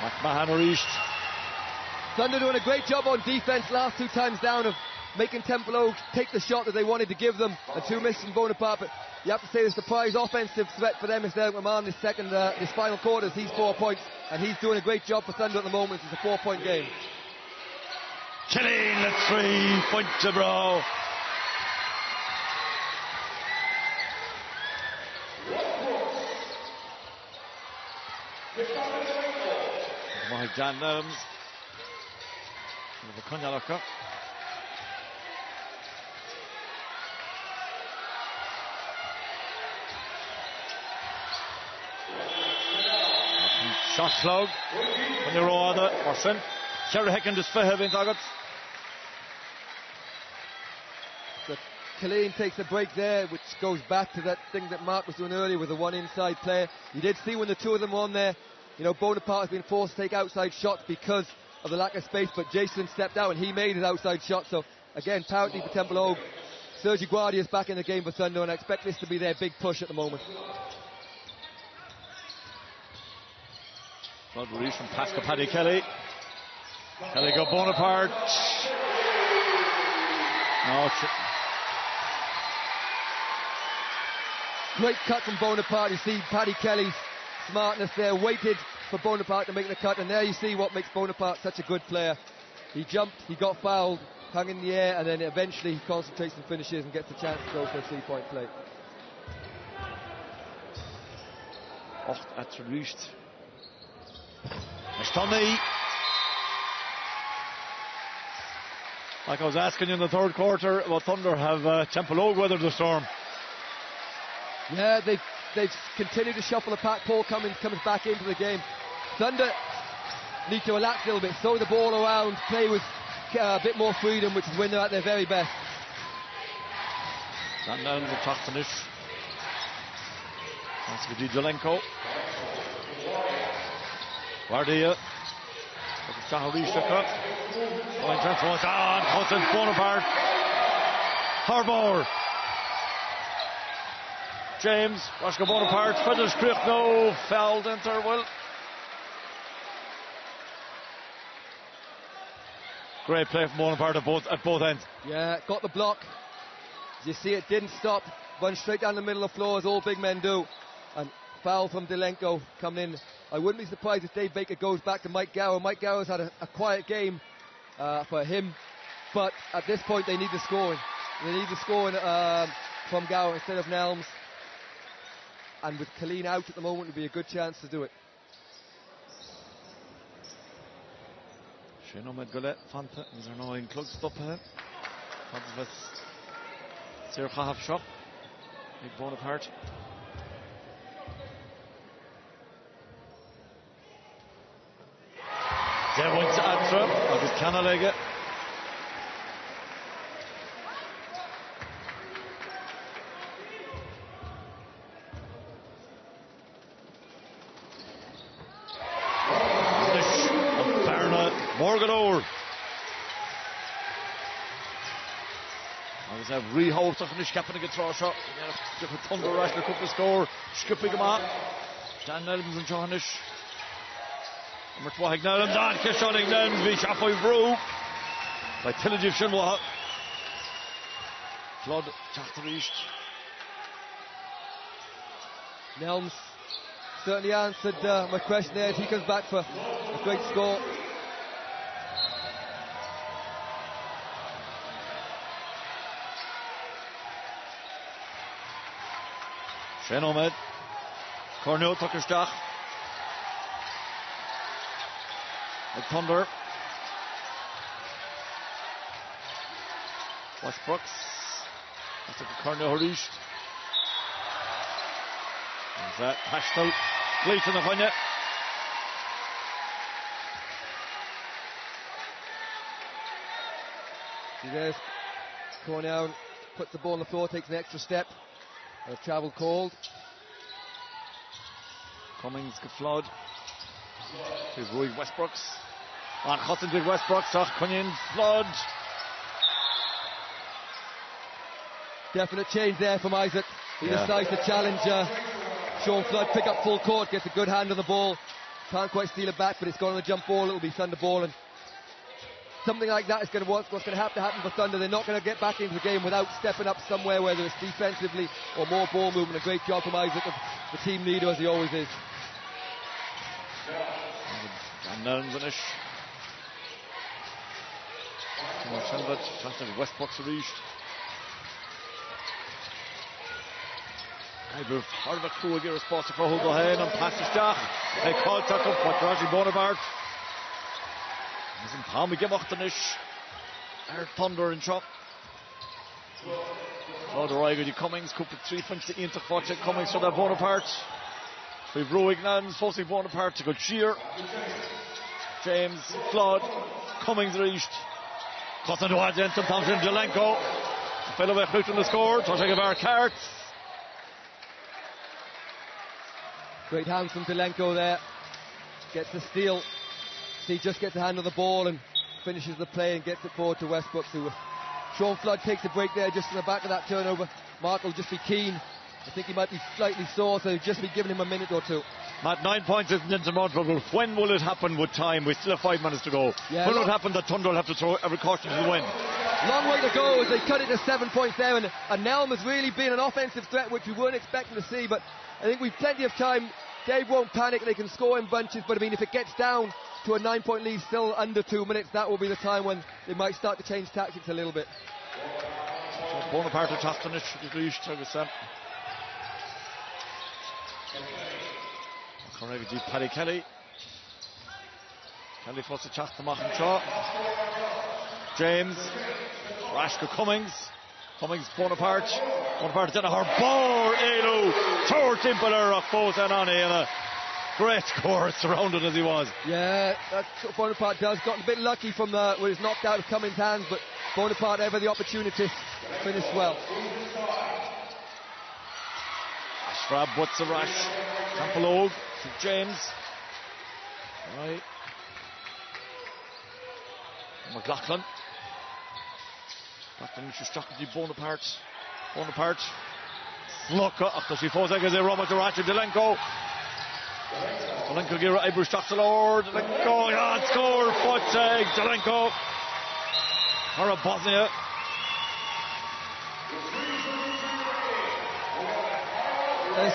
McMahon reached. Thunder doing a great job on defense last 2 times down of making Tempelogue take the shot that they wanted to give them, and 2 misses from Bonaparte. But you have to say the surprise offensive threat for them is Derek Maman this final quarter. He's 4 points, and he's doing a great job for Thunder at the moment. It's a 4-point game. Killeen the 3-point to Bro. Mike Dan Nelms. The Kunyalaka. Shot slug. When you're on the person. Sherry Hecken just for having targets. Killeen takes a break there, which goes back to that thing that Mark was doing earlier with the one inside player. You did see when the two of them were on there, you know, Bonaparte has been forced to take outside shots because of the lack of space, but Jason stepped out and he made his outside shot. So again, apparently for Tempelogue, Sergio Guardia is back in the game for Thunder, and I expect this to be their big push at the moment. Blood release from Pascal Paddy Kelly. Kelly go Bonaparte. No, great cut from Bonaparte. You see Paddy Kelly's smartness there, waited for Bonaparte to make the cut, and there you see what makes Bonaparte such a good player. He jumped, he got fouled, hung in the air, and then eventually he concentrates and finishes and gets a chance to go for a 3-point play. Oh, that's released. Stoney. Like I was asking you in the third quarter about Thunder, have Tempelogue weathered the storm? Yeah, they've continued to shuffle the pack. Paul Cummins comes back into the game. Thunder need to relax a little bit, throw the ball around, play with a bit more freedom, which is when they're at their very best. And now the top finish. That's Vidi Dolenko. Guardia. Shaharishaka. Going transforms on. Cousins Bonaparte. Harbour. James. Roscoe Bonaparte. Feathers Crick. No. Fouled enter. Well. Great play from Bonaparte at both ends. Yeah, got the block. As you see, it didn't stop. Went straight down the middle of the floor, as all big men do. And foul from Dolenko coming in. I wouldn't be surprised if Dave Baker goes back to Mike Gower. Mike Gower's had a quiet game for him, but at this point they need the scoring. They need the scoring from Gower instead of Nelms. And with Killeen out at the moment, it would be a good chance to do it. Shino med Gullet, Fanta, is no in Klug stoppen. Fanta was Sir Khahaf shot. Big Bonaparte. There went to Atra, agus Canalege. Morgan over. Agus rehóach an is ceapan go trá seo. Thunder Rash le cúpla scór. Sciúpa go má. Dan Nelms an Johannes. Number 12 Nelms on. Kishonig Nelms. Bhí seapaí brú. By Tillagib Shinwaha. Flood. Teachta ríist. Nelms certainly answered my question there as he comes back for a great score. Shane Ahmed. Cornell Tuckerstach. The Thunder. Westbrooks. That's a Cornell Horish. There's that Pastel. Gleason of Hunya. There's Cornell. Puts the ball on the floor, takes an extra step. Travel called. Cummings geflood. To Rui Westbrooks. On Hutton to Westbrooks. Cunyon flood. Definite change there from Isaac. He decides to challenge Sean Flood. Pick up full court. Gets a good hand on the ball. Can't quite steal it back, but it's gone on a jump ball. It will be Thunder ball. And something like that is going to what's going to have to happen for Thunder. They're not going to get back into the game without stepping up somewhere, whether it's defensively or more ball movement. A great job from Isaac, the team leader, as he always is. Dan Nelms on ish. Westbrooks reached. I've hard of a crew here responsible for Hugo Hain and Pastor Stach. They called Tucker for Raji Bonaparte. is een paar met gemacht is. Thunder in shot. Oh, the Ryger, die Cummings, Cooper 3.21 fortje, Cummings van de Bonaparte. We've Roig Nans, Fossey Bonaparte to go cheer. James, Flood, Cummings reached. Cotton to Jensen, Thompson, Jelenko. Fell away from the score, touching of our cards. Great hands from Jelenko there. Gets the steal. He just gets a hand on the ball and finishes the play and gets it forward to Westbrook. Sean Flood takes a break there just in the back of that turnover. Mark will just be keen. I think he might be slightly sore, so he'll just be giving him a minute or two. Matt, 9 points isn't insurmountable, but when will it happen with time? We still have 5 minutes to go. Yeah, when will it happen that Thunder will have to throw every caution to the wind? Long way to go as they cut it to 7 points there, and Nelm has really been an offensive threat which we weren't expecting to see, but I think we've plenty of time. Dave won't panic, they can score in bunches, but I mean if it gets down to a 9-point lead still under 2 minutes, that will be the time when they might start to change tactics a little bit. So Bonaparte Tastanish reached Correct, Paddy Kelly. Kelly forced the chat to machen shot. James, Rashka Cummings, Bonaparte in a hard ball. Elu, Thunder-Tempelogue, Fosen on in a great score, surrounded as he was. Yeah, that's what Bonaparte does. Got a bit lucky from when he was knocked out of Cummings' hands, but Bonaparte ever the opportunity, finished well. Ashrab Butzarash, Tempelogue to James. Right. McLaughlin is stuck with the Bonaparte. Slukka, after she falls like a Roma to Ratchet Jelenko. Jelenko gira Ibru stuck to Lord. Jelenko, yeah, score, foot Jelenko. Or a Bosnia.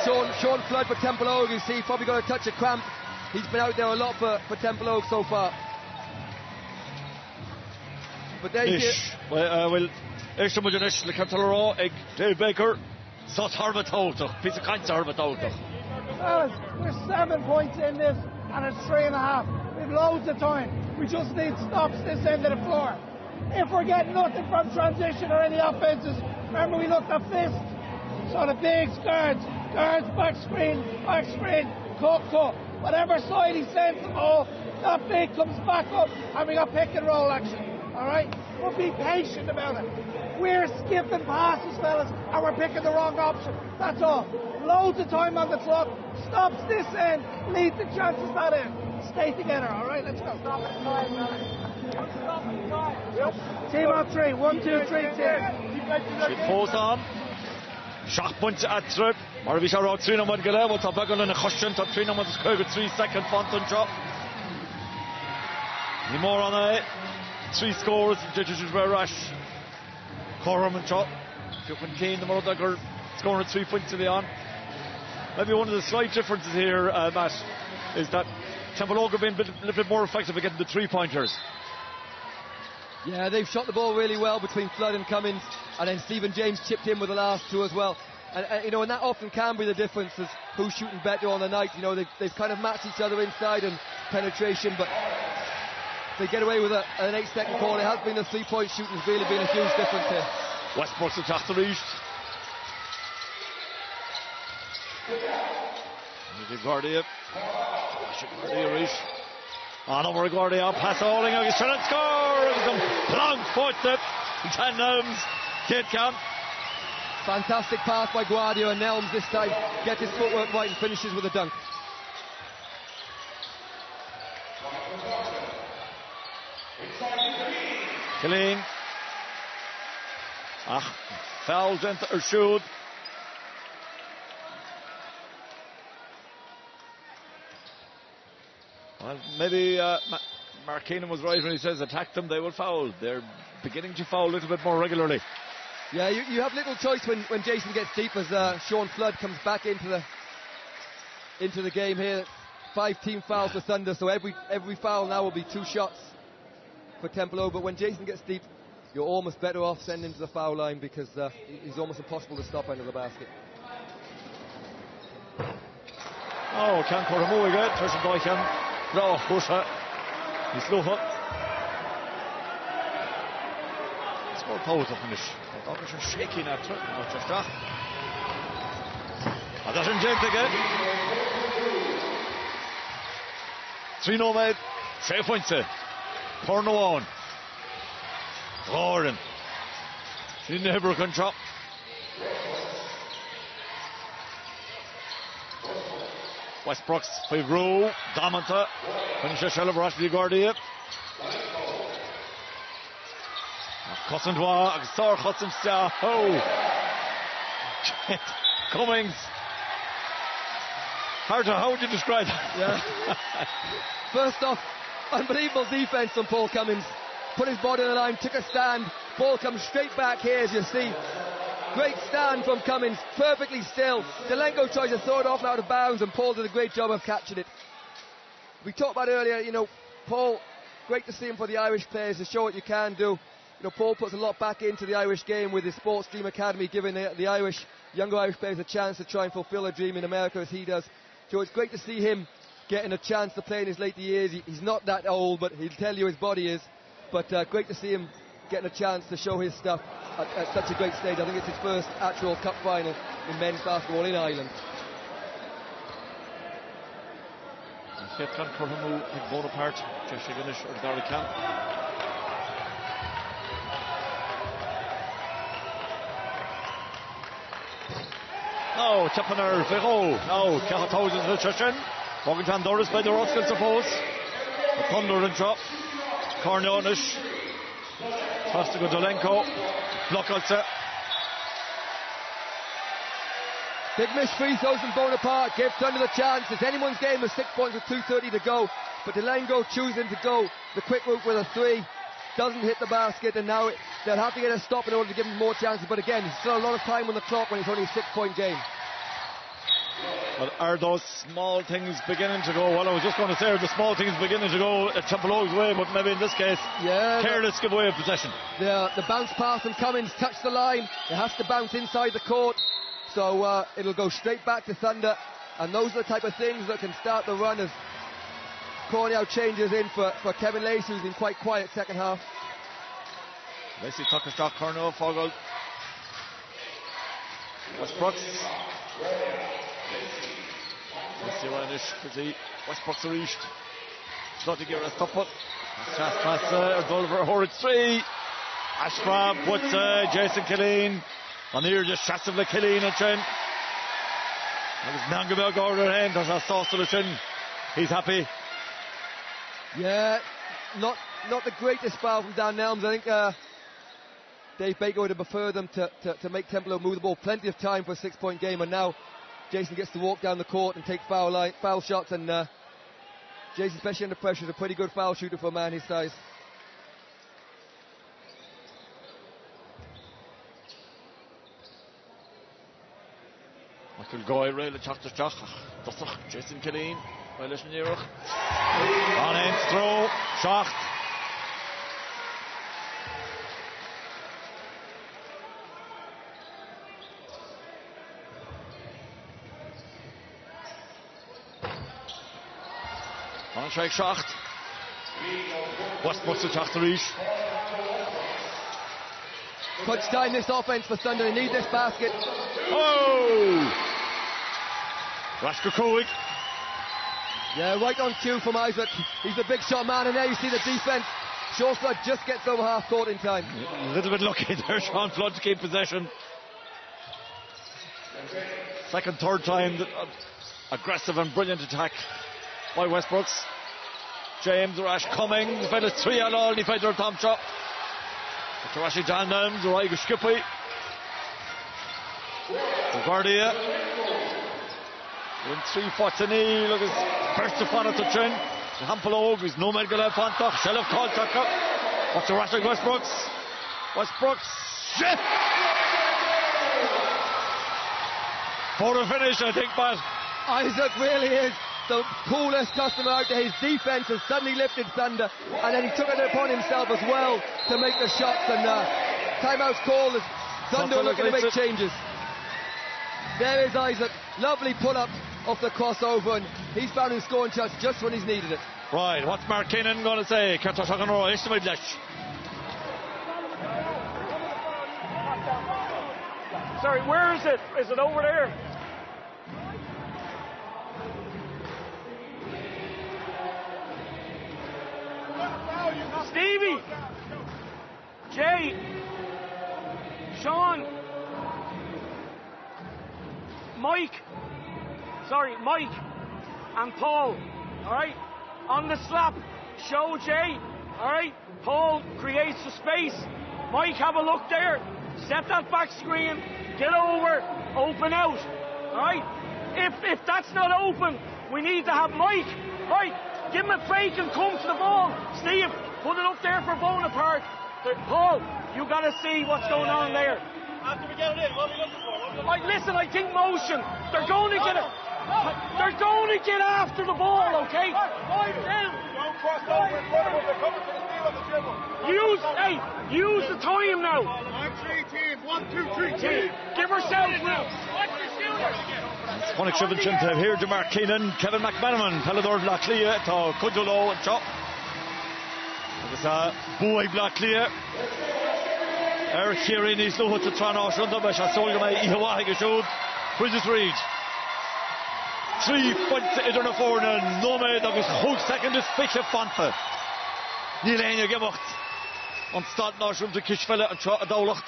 Sean Flood for Tempelogue, you see, probably got a touch of cramp. He's been out there a lot for Tempelogue so far. But there you well, eerst moet je eens de Tempelogue, Dave Baker, zat harde totig, piece of kind harde totig. We're 7 points in this, and it's 3.5. We've loads of time. We just need stops this end of the floor. If we're getting nothing from transition or any offenses, remember we looked at fist. So the bigs, guards, back screen, cut. Whatever side he sends the ball, that big comes back up, and we got pick and roll action. All right? But be patient about it. We're skipping passes, fellas, and we're picking the wrong option. That's all. Loads of time on the clock. Stops this end, lead the chances that end. Stay together, all right? Let's go. Stop at time, Team on 3. 1, 2, 3, team. She pulls on. Schachpunt at trip. Marvisha rock 3 number gele. What's up? Back on the question. Top 3 number. 3 second Fonton shot. Any more on it? 3 scores. Judges were rush. Corman shot. Gilpin Kane, the Murdoch, scoring 3 points to the on. Maybe one of the slight differences here, Matt, is that Tempelogue have been a little bit more effective at getting the 3-pointers. Yeah, they've shot the ball really well between Flood and Cummings, and then Stephen James chipped in with the last 2 as well. And you know, and that often can be the difference is who's shooting better on the night. You know, they've kind of matched each other inside and penetration, but they get away with an 8-second call. It has been the 3-point shooting has really been a huge difference here. Westbrook's attack to reach. Guardia. Guardia reach. On over Guardia, pass holding, he's trying to score! Long foot tip, 10 Nelms, Kid Camp. Fantastic pass by Guardia, and Nelms this time gets his footwork right and finishes with a dunk. Killeen. Fouled into Urshood. Well, maybe Mark Keenan was right when he says attack them, they will foul. They're beginning to foul a little bit more regularly. Yeah, you have little choice when Jason gets deep as Sean Flood comes back into the game here. 5 team fouls for Thunder, so every foul now will be 2 shots for Tempelogue. But when Jason gets deep, you're almost better off sending him to the foul line because he's almost impossible to stop under the basket. Oh, can't put him away again. Tursen Boykan. No, Husha. He's slow up. Small power to finish. Dog is shaking at it. Not just that. And that's in James again. 3-0 made. 6 points. Corner one. Gordon. She never can chop. Westbrook's 5 row. Damanta. Finishes shell of Ashley Gordy. Cossendois. Agsar Cossendois. Oh. Cummings. Harta, how would you describe that? Yeah. First off, unbelievable defense from Paul Cummings. Put his body on the line, took a stand. Ball comes straight back here, as you see. Great stand from Cummings, perfectly still. Delenko tries to throw it off out of bounds, and Paul did a great job of catching it. We talked about earlier, you know, Paul, great to see him for the Irish players, to show what you can do. You know, Paul puts a lot back into the Irish game with his Sports Dream Academy, giving the Irish, younger Irish players a chance to try and fulfill a dream in America as he does. So it's great to see him getting a chance to play in his later years. He's not that old, but he'll tell you his body is. But great to see him getting a chance to show his stuff at such a great stage. I think it's his first actual cup final in men's basketball in Ireland. Fetkan Corhamu in Bonaparte, Cheshigunish or Garrican. No, Chappaner, Ferro, no, Caratosis, Richardson. Morgan Doris by the Roskell, suppose. The Thunder and Chop. Cornionish. Tostigo Dolenko. Blockalter. Big miss free throws from Bonaparte, gave Thunder the chance. It's anyone's game with 6 points with 2:30 to go. But Delenko choosing to go the quick route with a 3. Doesn't hit the basket, and now they'll have to get a stop in order to give him more chances. But again, there's still a lot of time on the clock when it's only a 6-point game. Well, are those small things beginning to go? Well, I was just going to say, are the small things beginning to go at Tempelogue's way, but maybe in this case, careless give away of possession. The bounce pass from Cummings touched the line. It has to bounce inside the court. So it'll go straight back to Thunder. And those are the type of things that can start the run as Cornell changes in for Kevin Lacey, who's been quite quiet second half. Lacey took a shot, Cornell, Fogel. Westbrooks. Lacey Ranish, Kazee. Westbrooks reached. Not to give it a stop put. Chas Dulver, Horrid 3. Ashram puts Jason Killeen. On here, just shots of the Killeen and Chin. That was Nangabel Gordon hand. There's a sauce to the Chin. He's happy. Yeah, not the greatest foul from Dan Nelms. I think Dave Baker would have preferred them to make Tempelogue move the ball. Plenty of time for a 6-point game, and now Jason gets to walk down the court and take foul shots. And Jason, especially under pressure, is a pretty good foul shooter for a man his size. Michael Goy, Rayla Chach, Jason Killeen, Rayla Schneerach. On in, throw, Schacht. On strike, Schacht. Westbrook to Schacht to reach. Clutch time this offense for Thunder. They need this basket. Oh! Rashka Kowick. Yeah, right on cue from Isaac. He's a big shot man, and there you see the defense. Sean Flood just gets over half court in time. A little bit lucky there, Sean Flood, to keep possession. Second, third time, aggressive and brilliant attack by Westbrooks. James Rash Cummings, fed it 3 all, and he fed their Tom shot. Rashi John Nelms, Raiga Skippy. Guardia. In 3 foot to knee, look at first upon it to Chin. Tempelogue is no medical Fantach, Shelf called Tucker. What's the rush of Westbrooks? Westbrooks, shit! For the finish, I think, but Isaac really is the coolest customer out there. His defense has suddenly lifted Thunder, and then he took it upon himself as well to make the shots. And timeout's called as Thunder are looking to make changes. There is Isaac, lovely pull up off the crossover, and he's found his scoring shots just when he's needed it. Right, what's Mark Keenan going to say? Sorry, where is it? Is it over there? Stevie, Jay, Sean, Mike, and Paul, all right? On the slap, show Jay, all right? Paul creates the space. Mike, have a look there. Set that back screen. Get over, open out, all right? If that's not open, we need to have Mike, right? Give him a fake and come to the ball. Steve, put it up there for Bonaparte. Paul, you got to see what's going on there. After we get it in, what are we looking for? Listen, I think motion. They're going to get it. They're going to get after the ball, okay? Five down. Don't cross over in front of them. They're coming for the steal on the dribble. Use the time now. On 3 team. 1, 2, 3 team. Give yourselves now. Watch the shooters. Funny Shriventon to here to Mark Keenan, Kevin McManaman, Pelador Blacklia, to Kudulo and Chop. Agus Boy Blacklia. Chéirín níos lucha to Tran Áisiúnta be se sóilge mé íhawaithe go siúd. Bridges Reid. 3 points idir na fórna, nóméid agus thug second is fiche fanta. Níl aine gemacht. An Stad Náisiúnta Kisfelle an Tro a Dálacht.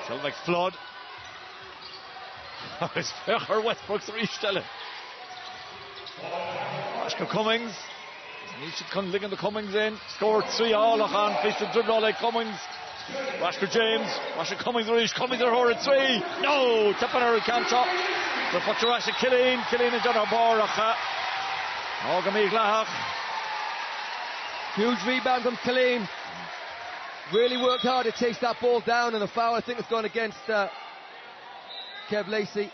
Shelbeck Flood. Agus fechar Westbrook's restelle. Ashka Cummings. He should come ligging the Cummings in. Scored 3 all on faced dribble like Cummings. Rashker James. Rashker Cummings reach. Cummings are horrid 3. No! Tippener can't shot. The Futcher Rashker Killeen. Killeen is on our bar. Ogami Glahach. Huge rebound from Killeen. Really worked hard to chase that ball down, and the foul I think has gone against Kev Lacey.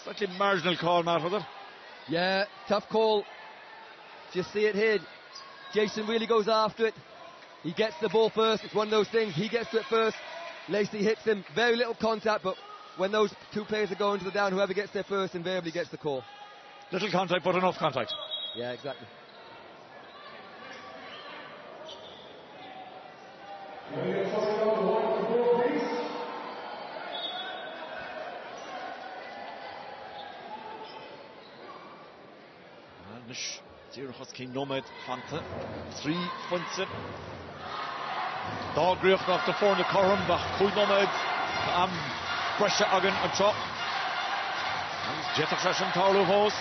Slightly marginal call, Matt, was it? Yeah, tough call. Just see it here. Jason really goes after it. He gets the ball first. It's one of those things. He gets to it first. Lacey hits him. Very little contact, but when those two players are going to the down, whoever gets there first invariably gets the call. Little contact, but enough contact. Yeah, exactly. Zirachos King Nomad Fanta 3 points. Dagriach nach de vorne Corum bach Cool Nomad am Brescia Agan and Chop. Agus Jetta Fresh and Tarlo Hos.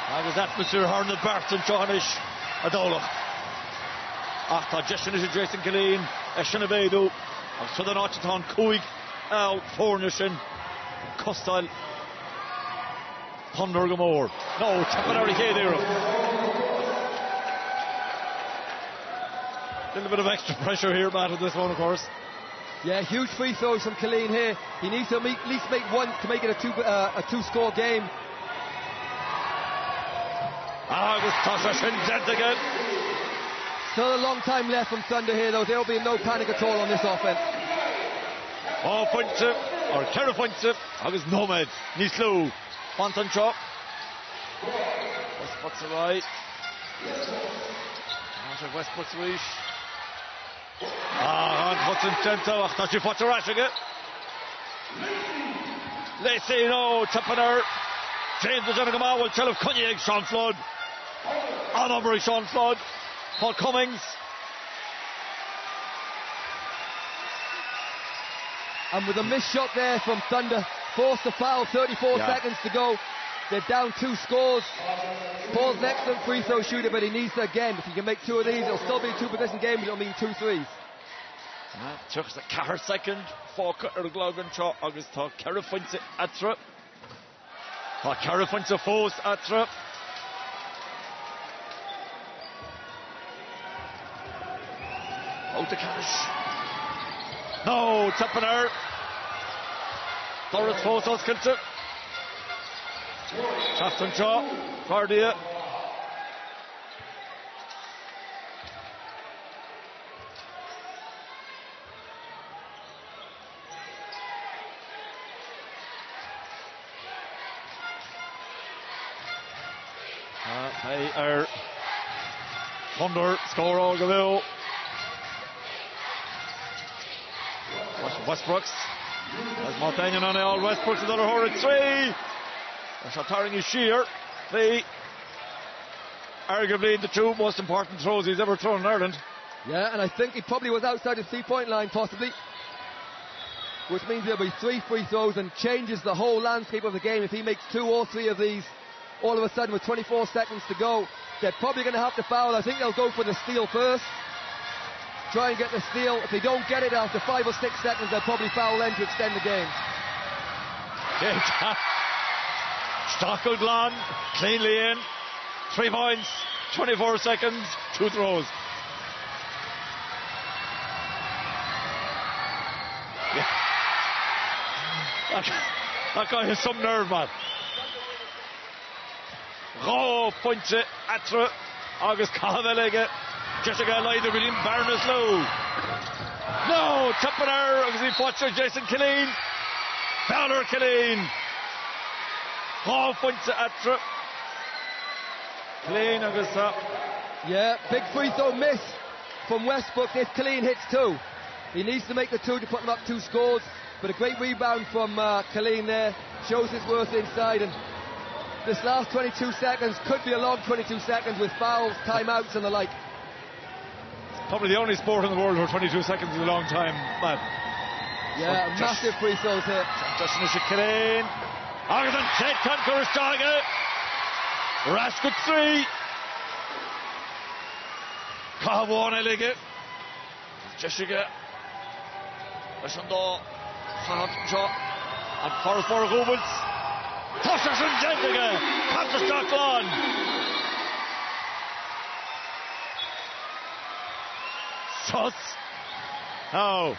Agus atmosphere Harned Barton Johanish Adolach. Achta Jeshin is Jason Killeen. Eshin Abedo. Of Southern Architon Coig out Fornishin. Costal Thunder Gamor. No, Chapinari K there. A little bit of extra pressure here, Matt, at this one, of course. Yeah, huge free throws from Killeen here. He needs to at least make one to make it a two-score game. Agus Tasha Shinzent again. Still a long time left from Thunder here, though. There will be no panic at all on this offense. Oh, Pointse, or Kerry Pointse, Agus Nomad, Nislu, Fontan Chop. Westbrook's right. Westbrook's reach. Hudson Cento, ach, she fought to rush again. Lacey, no, Tippener. James is going to come out, will tell of Cunningham, Sean Flood. Honorary Sean Flood. Paul Cummings. And with a missed shot there from Thunder, forced the foul, 34 seconds to go. They're down 2 scores. Paul's an excellent free throw shooter, but he needs to, again, if he can make 2 of these, it'll still be a 2-possession game, but it'll mean 2 threes. Tuchs the Cahar second, Falker Erglogan Cho, August Talk, Carafunce Atra. Carafunce Fos Atra. Out to Cash. No, Tippener. Doris Fos Osculture. Shafton Shaw, Vardia. They are Thunder score all the way. Westbrooks. There's Martanian on all. Westbrooks another horrid three. Shattering his sheer. Arguably the two most important throws he's ever thrown in Ireland. Yeah, and I think he probably was outside the 3-point line possibly, which means there'll be 3 free throws and changes the whole landscape of the game. If he makes 2 or 3 of these, all of a sudden with 24 seconds to go, they're probably going to have to foul. I think they'll go for the steal first, try and get the steal. If they don't get it after 5 or 6 seconds, they'll probably foul then to extend the game. Stockled long, cleanly in, 3 points, 24 seconds, 2 throws. Yeah. That guy has some nerve, man. Ró pointe atre agus Cavelige Jessica Leider within Barnes Low. No, Tippener agus he watcher Jason Killeen. Fowler Killeen. Ró pointe atre. Killeen agus yeah, big free throw miss from Westbrook if Killeen hits 2. He needs to make the 2 to put them up 2 scores, but a great rebound from Killeen there, shows his worth inside, and this last 22 seconds could be a long 22 seconds with fouls, timeouts and the like. Probably the only sport in the world where 22 seconds is a long time, man. Yeah, massive free throws here. Just in Killeen. Agus an Ted Conqueror Raskut 3. Cahavone ligge. Jessica. Lashando. Cahavjo. And Forrest for Rubens. Tossers and Jessica. Comes to Stockland. Sus. Now.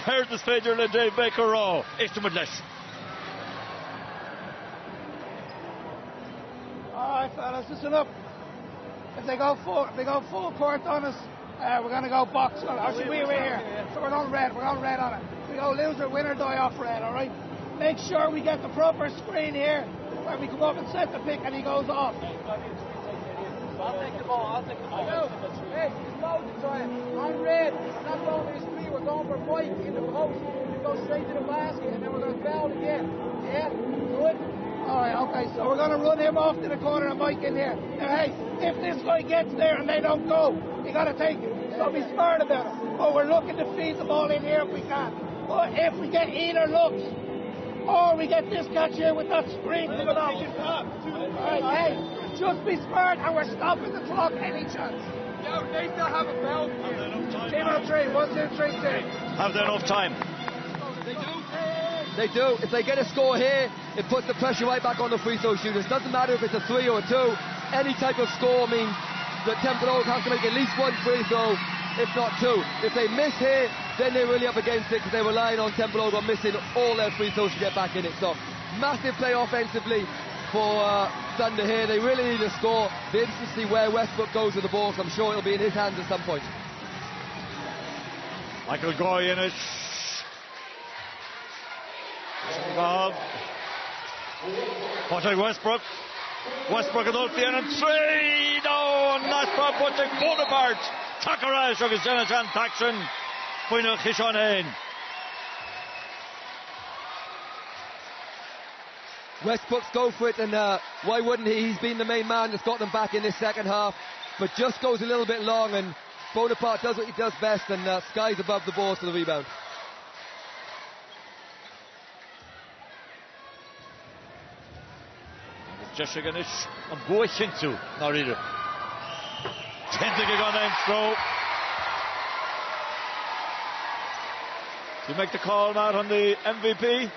Here's the Spader and Dave Baker Raw. Ishtamudlesh. Alright fellas, listen up. If they go full court on us, we're going to go box on it. Or should we over here? So we're on red on it. We go loser, winner, die off red, alright? Make sure we get the proper screen here where we come up and set the pick and he goes off. I'll take the ball. Hey, there's loads of time. On red, we're not going to the screen, we're going for Mike in the post. We go straight to the basket and then we're going to foul again. Yeah, good. Alright, okay, so we're going to run him off to the corner and Mike in here. Now, hey, if this guy gets there and they don't go, you got to take it. So be smart about it. Oh, we're looking to feed the ball in here if we can. But if we get either looks, or we get this catch here with that screen coming off. Alright, hey, just be smart and we're stopping the clock any chance. Yo, they still have a foul. Team on 3, 1, 2, 3, 2. Have they enough time? They do. If they get a score here, it puts the pressure right back on the free throw shooters. Doesn't matter if it's a 3 or a 2. Any type of score means that Tempelogue has to make at least 1 free throw, if not 2. If they miss here, then they're really up against it because they're relying on Tempelogue on missing all their free throws to get back in it. So, massive play offensively for Thunder here. They really need a score. Be interesting to see where Westbrook goes with the ball, so I'm sure it'll be in his hands at some point. Michael Goy in it. Watching Westbrook. Westbrook is out the end and 3. No, not from watching Bonaparte. Takarash agus Jonathan Taction. Final Kishon Hain. Westbrook's go for it, and why wouldn't he? He's been the main man that's got them back in this second half, but just goes a little bit long, and Bonaparte does what he does best, and skies above the ball for the rebound. Jeshiganish and Boy Shinsu. Not either. Tenting on end throw. You make the call, Matt, on the MVP?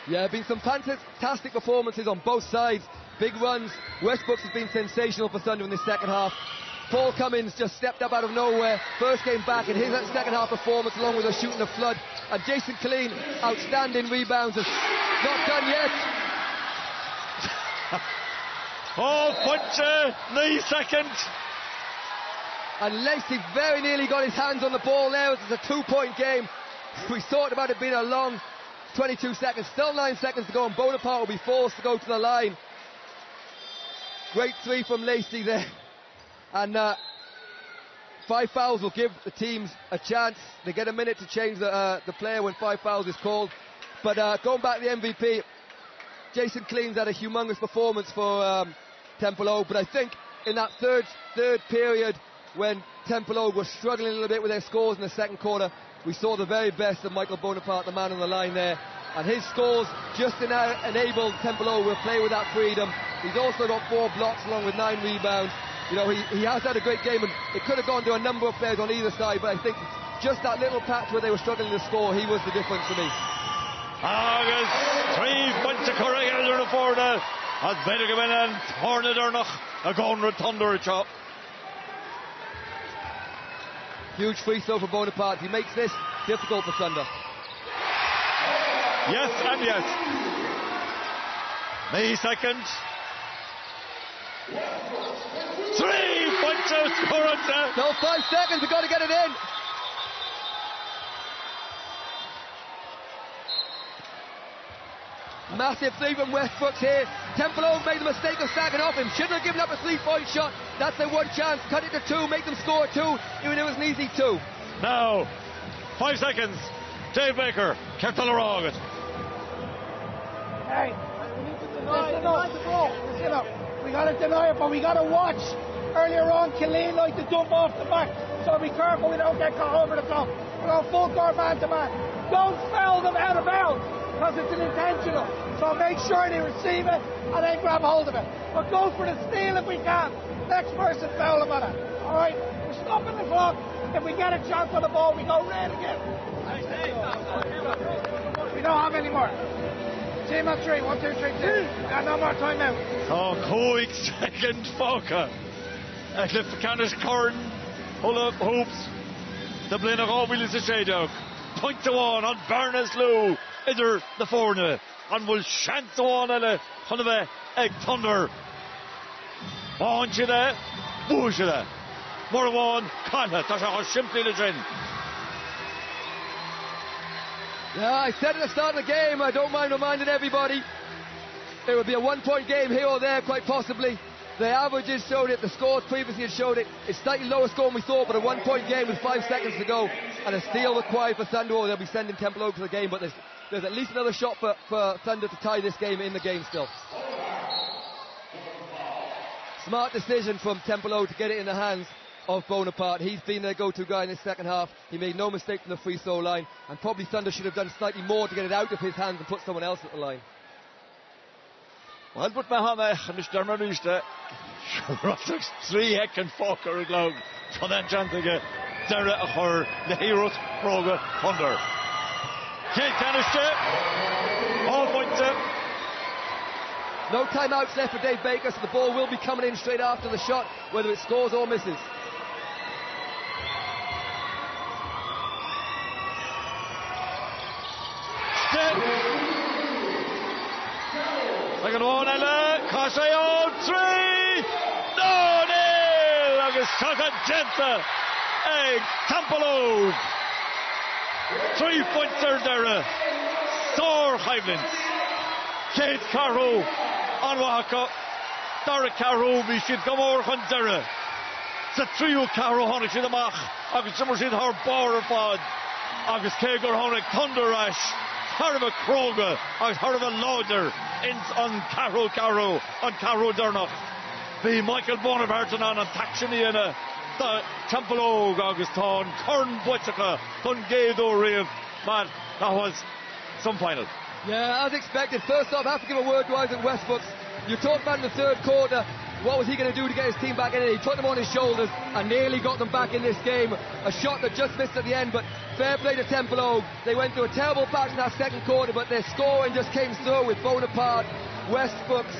Yeah, been some fantastic performances on both sides. Big runs. Westbrook's has been sensational for Thunder in this second half. Paul Cummins just stepped up out of nowhere. First came back in his second half performance along with a shooting the flood. And Jason Killeen, outstanding rebounds. Not done yet. Oh, punch, 9 seconds. And Lacey very nearly got his hands on the ball there. It's a 2-point game. We thought about it being a long 22 seconds. Still 9 seconds to go, and Bonaparte will be forced to go to the line. Great three from Lacey there. And 5 fouls will give the teams a chance. They get a minute to change the player when 5 fouls is called. But going back to the MVP, Jason Clean's had a humongous performance for Tempelogue. But I think in that third period, when Tempelogue was struggling a little bit with their scores in the second quarter, we saw the very best of Michael Bonaparte, the man on the line there. And his scores just enabled Tempelogue to play with that freedom. He's also got 4 blocks along with 9 rebounds. You know, he has had a great game, and it could have gone to a number of players on either side, but I think just that little patch where they were struggling to score, he was the difference for me. Agus 3 points to correct in the forward. As better go in and turn it or not a gun Thunder chop. Huge free throw for Bonaparte. He makes this difficult for Thunder. Yes and yes. May second. 3 points to score it. No, 5 seconds. We've got to get it in. Massive three from Westbrooks here. Tempelogue made the mistake of stacking off him. Shouldn't have given up a 3-point shot. That's their one chance. Cut it to 2, make them score 2, even if it was an easy 2. Now, 5 seconds. Dave Baker, Thunder-Tempelogue. Hey, we need to deny the ball. You know, we got to deny it, but we got to watch. Earlier on, Killeen liked to dump off the back, so be careful we don't get caught over the top. We're on full court man to man. Don't foul them out of bounds, because it's an intentional. So make sure they receive it and then grab hold of it. But go for the steal if we can. Next person foul them on it. All right, we're stopping the clock. If we get a chance on the ball, we go red again. We don't have any more. Team on 3, 1, 2, 3, 2. Got no more time out. Oh, quick second fóca. A clip Canis Corn, pull up hoops. The Blina Robil is a shade out. Point to 1 on Barnes Lou. Either the forne. And will chance to 1 and a Hunnebe Egg Thunder. On to the Bush. More 1. Kyle. Tasha simply the gin. Yeah, I said at the start of the game, I don't mind reminding everybody, it would be a 1-point game here or there, quite possibly. The averages showed it, the scores previously had showed it. It's slightly lower score than we thought, but a 1-point game with 5 seconds to go, and a steal required for Thunder, or they'll be sending Tempelogue to the game, but there's at least another shot for Thunder to tie this game in the game still. Smart decision from Tempelogue to get it in the hands of Bonaparte. He's been their go-to guy in the second half. He made no mistake from the free throw line, and probably Thunder should have done slightly more to get it out of his hands and put someone else at the line. Well, but Mahama, Mr. Marista, Russell's 3 heck and Fokker a glove. So then Chantiga, Dara her, the heroes, Broga, Thunder. Kate Canister, all points up. No timeouts left for Dave Baker, so the ball will be coming in straight after the shot, whether it scores or misses. Second one, Ella, Cassayo, 3! No, nil! August Tata Jenta, Tempelogue. 3 points there, Sore Highlands. Kate Carrow, on Wahaka, Dara Carrow, Mishid Gamor Hundera. The trio Carrow Honic in the Mach, August Summersid, her bar of Fod, August Kager Honic, Thunder Ash. Harva Kroga, or Harva Lauder, on Carrow, on Carrow Durnach. The Michael Bonaparte on Taxiniana, the Tempelogue, Auguston, Corn Boitica, Tungedo Riv. Man, that was some final. Yeah, as expected. First off, I have to give a word to Isaac Westbrooks. You talked about in the third quarter, what was he going to do to get his team back in it? He put them on his shoulders and nearly got them back in this game. A shot that just missed at the end, but fair play to Tempelogue. They went through a terrible patch in that second quarter, but their scoring just came through with Bonaparte, Westbrooks,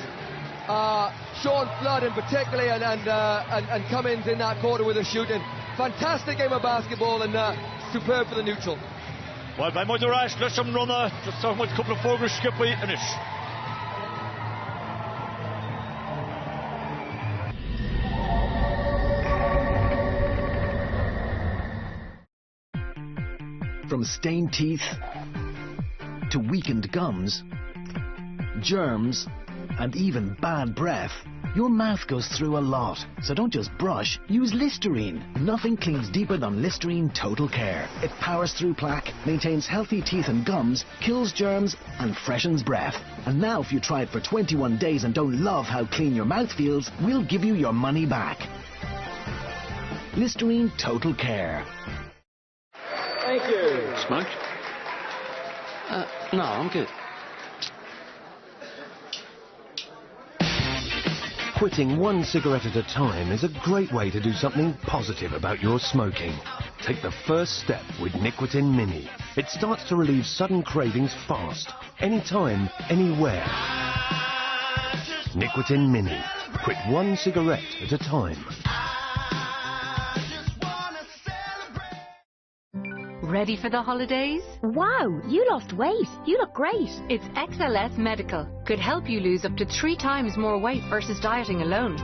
Sean Flood in particular, and Cummins in that quarter with the shooting. Fantastic game of basketball and superb for the neutral. Well, by Mother Ash, let them run just so much couple of focus skippy in it. From stained teeth to weakened gums, germs, and even bad breath, Your mouth goes through a lot, so don't just brush, use Listerine. Nothing cleans deeper than Listerine Total Care. It powers through plaque, maintains healthy teeth and gums, kills germs, and freshens breath. And now if you try it for 21 days and don't love how clean your mouth feels, we'll give you your money back. Listerine Total Care. Thank you. Smoke? No, I'm good. Quitting one cigarette at a time is a great way to do something positive about your smoking. Take the first step with Nicotine Mini. It starts to relieve sudden cravings fast, anytime, anywhere. Nicotine Mini. Quit one cigarette at a time. Ready for the holidays? Wow, you lost weight. You look great. It's XLS Medical. Could help you lose up to 3 times more weight versus dieting alone.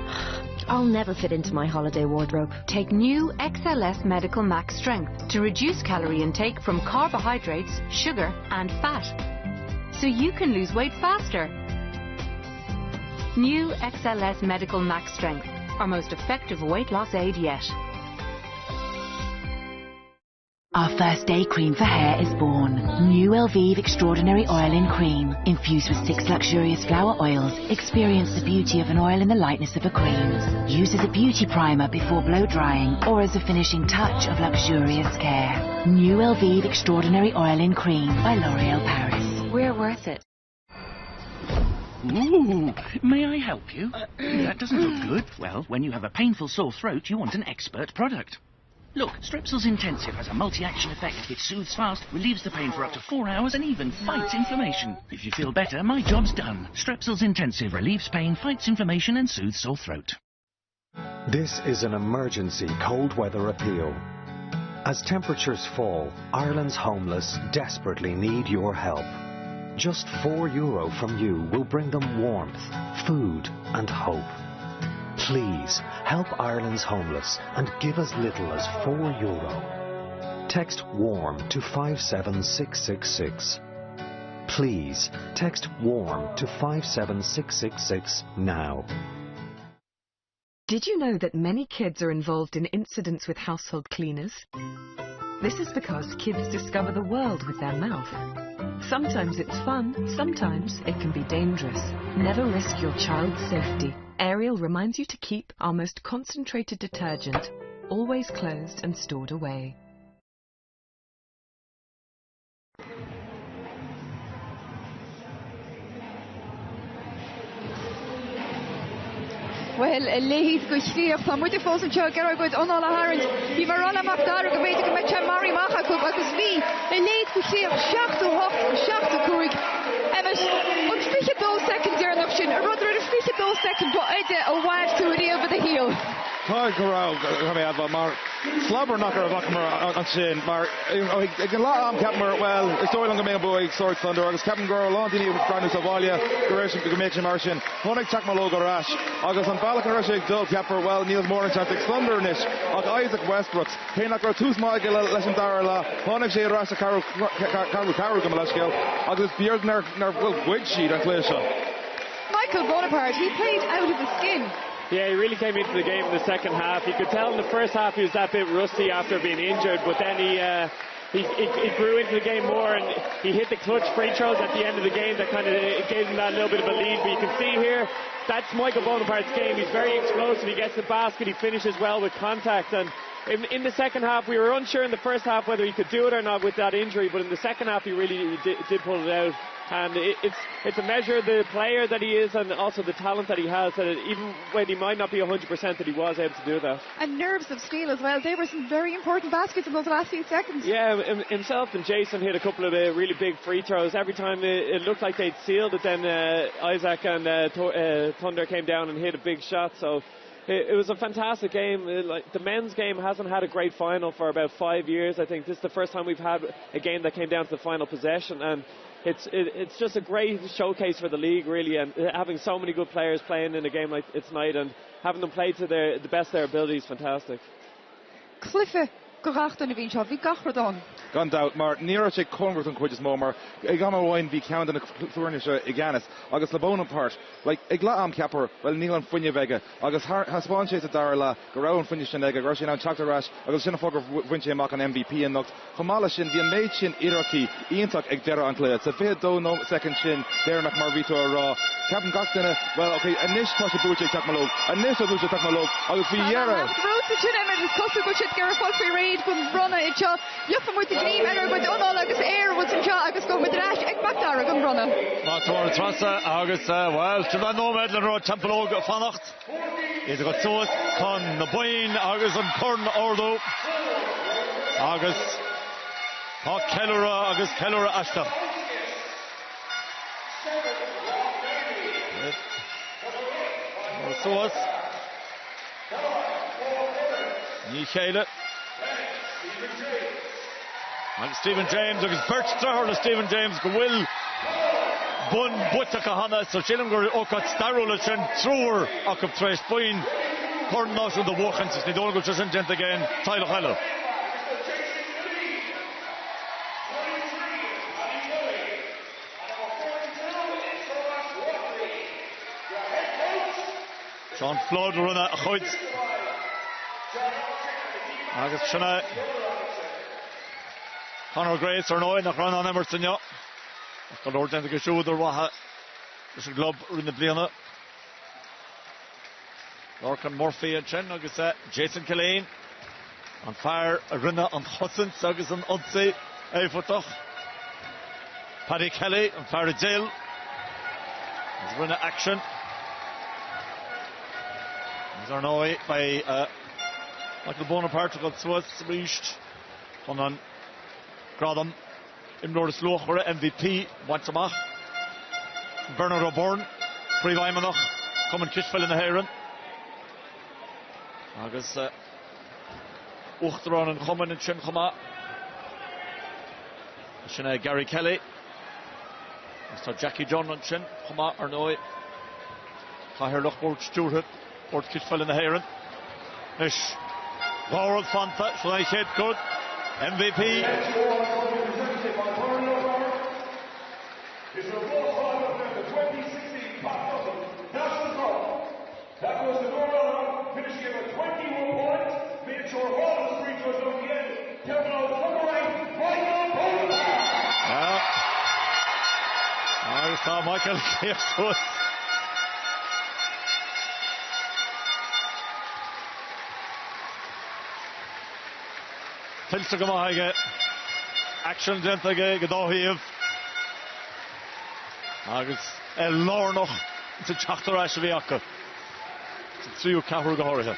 I'll never fit into my holiday wardrobe. Take new XLS Medical Max Strength to reduce calorie intake from carbohydrates, sugar and fat, so you can lose weight faster. New XLS Medical Max Strength, our most effective weight loss aid yet. Our first day cream for hair is born. New Elvive Extraordinary Oil-In Cream. Infused with 6 luxurious flower oils, experience the beauty of an oil in the lightness of a cream. Use as a beauty primer before blow drying or as a finishing touch of luxurious care. New Elvive Extraordinary Oil-In Cream by L'Oréal Paris. We're worth it. Ooh, may I help you? That doesn't look good. Well, when you have a painful sore throat, you want an expert product. Look, Strepsils Intensive has a multi-action effect. It soothes fast, relieves the pain for up to 4 hours, and even fights inflammation. If you feel better, my job's done. Strepsils Intensive relieves pain, fights inflammation, and soothes sore throat. This is an emergency cold weather appeal. As temperatures fall, Ireland's homeless desperately need your help. Just €4 from you will bring them warmth, food, and hope. Please help Ireland's homeless and give as little as €4. Text WARM to 57666. Please text WARM to 57666 now. Did you know that many kids are involved in incidents with household cleaners? This is because kids discover the world with their mouth. Sometimes it's fun, sometimes it can be dangerous. Never risk your child's safety. Ariel reminds you to keep our most concentrated detergent always closed and stored away. Well, Leahy's go stíoch tá muide fós an seo gar go onála Harrans. Bhí mar anna Macdar go bhéidir go mete Mari Macha go agus bhí Leahy go stíoch 7-8 cúig. Emmet, an fiche 2 second dear nach sin, a rudder a fiche 2 second but ide a wide to a over the heel. Tá go raibh go mé adfa mar slabber knocker of Akmar on sin mar I can lot am Capmar well it's all go mé boy sort Thunder agus Captain Girl Londini with Brandon Savalia Goration go make Martian Honig Technologue rash agus an Balkan Rushig Dul Capper well Neil Moran Chantic Thundernish ag Isaac Westbrooks Hénach ra tús mai go leis Darla Honig sé Rasa Carol go Malashkill agus Beard nar well gwig sheet an Cléisha. Michael Bonaparte, he played out of his skin. Yeah, he really came into the game in the second half. You could tell in the first half he was that bit rusty after being injured, but then he grew into the game more and he hit the clutch free throws at the end of the game that kind of gave him that little bit of a lead. But you can see here, that's Michael Bonaparte's game. He's very explosive. He gets the basket. He finishes well with contact. And in the second half, we were unsure in the first half whether he could do it or not with that injury, but in the second half he really did pull it out. And it's a measure of the player that he is and also the talent that he has, that even when he might not be 100% that he was able to do that. And nerves of steel as well. They were some very important baskets in those last few seconds. Yeah, himself and Jason hit a couple of really big free throws. Every time it looked like they'd sealed it, then Isaac and Thunder came down and hit a big shot. So it was a fantastic game. The men's game hasn't had a great final for about 5 years. I think this is the first time we've had a game that came down to the final possession, and it's just a great showcase for the league, really, and having so many good players playing in a game like it's tonight and having them play to the best of their ability is fantastic. Clifford goracht an a bhín seo, bhí gachar don. Gan doubt, mar níor sé convert an cuid is mó, mar ag am bháin bhí count an clúirne se i gceannas, agus le bóna part, like, ag lá am ceapar, well níl an fuinne bheige, agus haspáin sé a dar le go rá an fuinne sin ag gur sin an teachtarrás, agus sinna fógur bhain sé amach an MVP an nocht. Chomála sin bhí an méid sin iireachtaí ionach ag deire an cléad, sa bhé dó nó second sin déirnach mar bhító rá. Ceapan gach duine, well, okay, anis tá sé búte Technologue, anis a búte Technologue, agus bhí dhearra. Rúta sin immer, is costa go siad gur fáil fí réid go bronna i seo, liofan muid a gníomh ar go donál agus éir bhil sin seo agus go muid ráis ag macdara go bronna. Má tuair trasa agus, well, sin an nóméid le rá Tempelogue fannacht. Is a go suas chun na buin agus an corn ordó. Agus tá Kellura agus Kellura aisteach. Suas ní chéile agus Stephen James agus Bert Strahar le Stephen James go bhfuil bun butach a hana so sílim gur ócad starúla sin trúr ach ab tréis buin corn náisiú do bhuachant is ní dóla go sin gent again taile chaile. Sean Flood runna a chuid agus sinna Conor Grace ar nóid nach run an Emerson jo go Lord den go siúd ar watha is a glob rinne bliana Lorcan Murphy an sin agus Jason Killeen an fear a rinne an Hussins agus an Odsi éifotach Paddy Kelly an fear a Jill as rinne action Zarnoi by Michael Bonaparte got Swiss reached on an Gradam in Norris Lochore MVP Watsamach Bernard O'Byrne Pre-Weimanach coming Kishfell in the Heron Agus Uchtron and Common and Chinchama Shina Gary Kelly Mr. Jackie John and Chin Chama Arnoi Kahir Lochbord Stewart Port Kishfell in the Heron. Ish. Laurel Fanta, shall I say it good? MVP. That was the Northern finishing with 21 points. Made sure all the free throws at the end. Tempelogue number 8, Michael Bowler. I saw Michael Caves. Tilste go maige action gentage gedóhíomh agus lár noch sa teachtarrás a bhí acu tríú cahar go háirithe.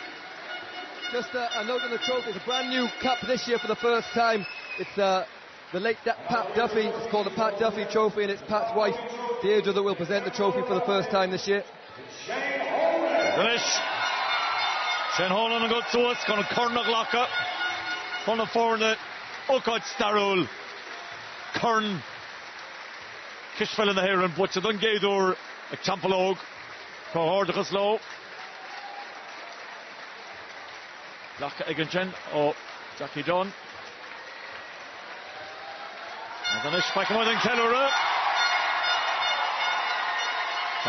Just a note on the trophy, it's a brand new cup this year for the first time. It's the late Pat Duffy, it's called the Pat Duffy Trophy and it's Pat's wife Deirdre that will present the trophy for the first time this year. Finish. Shane Holland and good to us, going to Cornach Locka. On the forward, Okot Starul, Kern, Kishfell in the Heron, Butcher Dungadur, a Tempelogue, Cohorticus Low, Laka Eganchen, or Jackie John, and then it's back more than Kellura,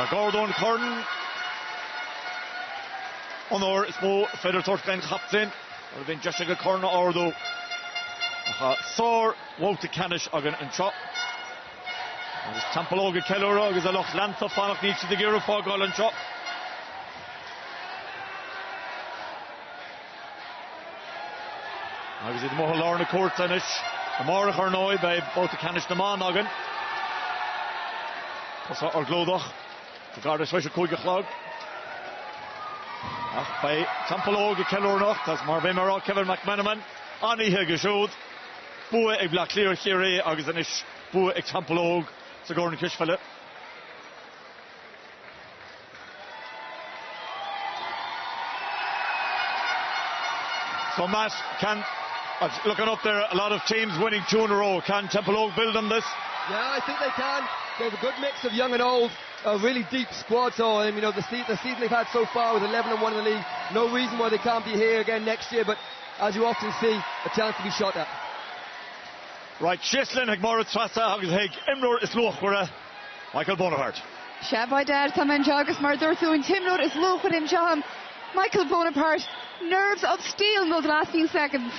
Gordon Kern, Honor, Smo, Feder Tortbein Captain. Would have been Jessica Corner Ordo. Thor, Walter Canish, Agan and Chop. And it's Tempelogue Kellura, because a loch Lantha Fanach needs to the gear of Fogall and Chop. Agus it mohol Lorna Court Tanish. The Morach Arnoi by Walter Canish the Man Agan. Passa or Glodach. The Garda Swisher Kuigachlog. By Tempelogue Kellura, that's Marvin Marok, Kevin McManaman, Annie Hegeshod, Bua ag Black Clear Chire, Augustanish, Bua ag Tempelogue, Sigourney Kishfelle. So Matt, looking up there, a lot of teams winning 2 in a row. Can Tempelogue build on this? Yeah, I think they can. They have a good mix of young and old. A really deep squad, so the season they've had so far with 11-1 in the league, no reason why they can't be here again next year, but as you often see, a chance to be shot at. Right, Shislin, Hagmara Trasa, Agus Hag, Imror is Lochwara, Michael Bonaparte. Shabbai Dar, Taman Jagus Mardurthu, and Timrod is low with him, John. Michael Bonaparte, nerves of steel in those last few seconds.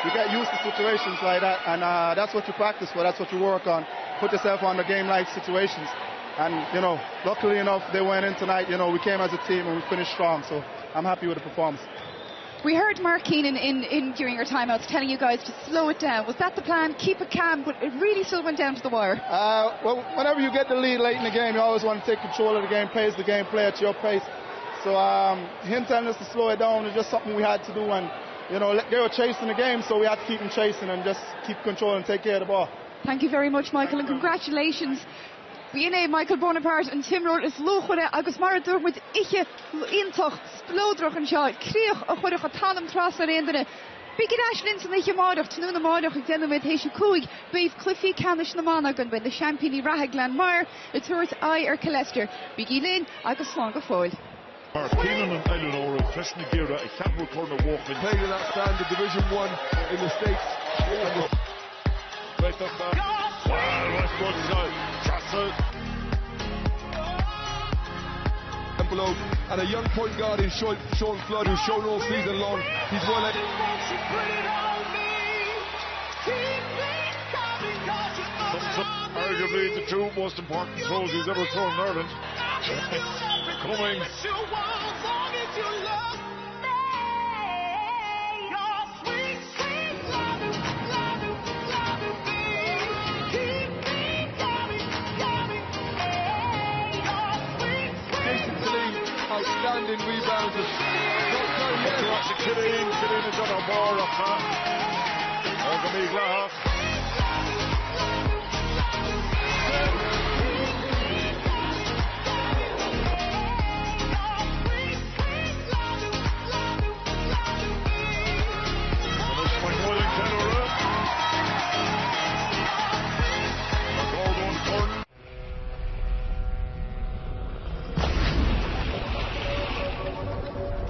You get used to situations like that, and that's what you practice for, that's what you work on. Put yourself on the game-like situations. And, you know, luckily enough, they went in tonight. You know, we came as a team and we finished strong, so I'm happy with the performance. We heard Mark Keenan in during your timeouts telling you guys to slow it down. Was that the plan? Keep it calm, but it really still went down to the wire. Well, whenever you get the lead late in the game, you always want to take control of the game, play at your pace. So him telling us to slow it down is just something we had to do. And, you know, they were chasing the game, so we had to keep them chasing and just keep control and take care of the ball. Thank you very much, Michael, and congratulations. Bíine Michael Bonaparte and Timrod is lochwara agus Mardurthu with Iche Intoch Splodroch and Shaw Kriach a chwyrach a talem tras ar endere. Bigid Ashlins and Iche Mardach to Nuna Mardach and then with Hesha Kuig Beef Cliffy Canish na Managan with the Champini Rahaglan Mar the tours I or Calester Biggie Lynn agus Slonga Foil. Mark Keenan and Eleanor and Krishna Gira a capital corner walking. Playing in that standard Division 1 in the States. Right up there. Tempelogue and a young point guard in Sean Flood, who's shown all season long. He's well at arguably the two most important throws he's ever thrown in Ireland. Coming. Outstanding rebounds. Killeen is on a bar up.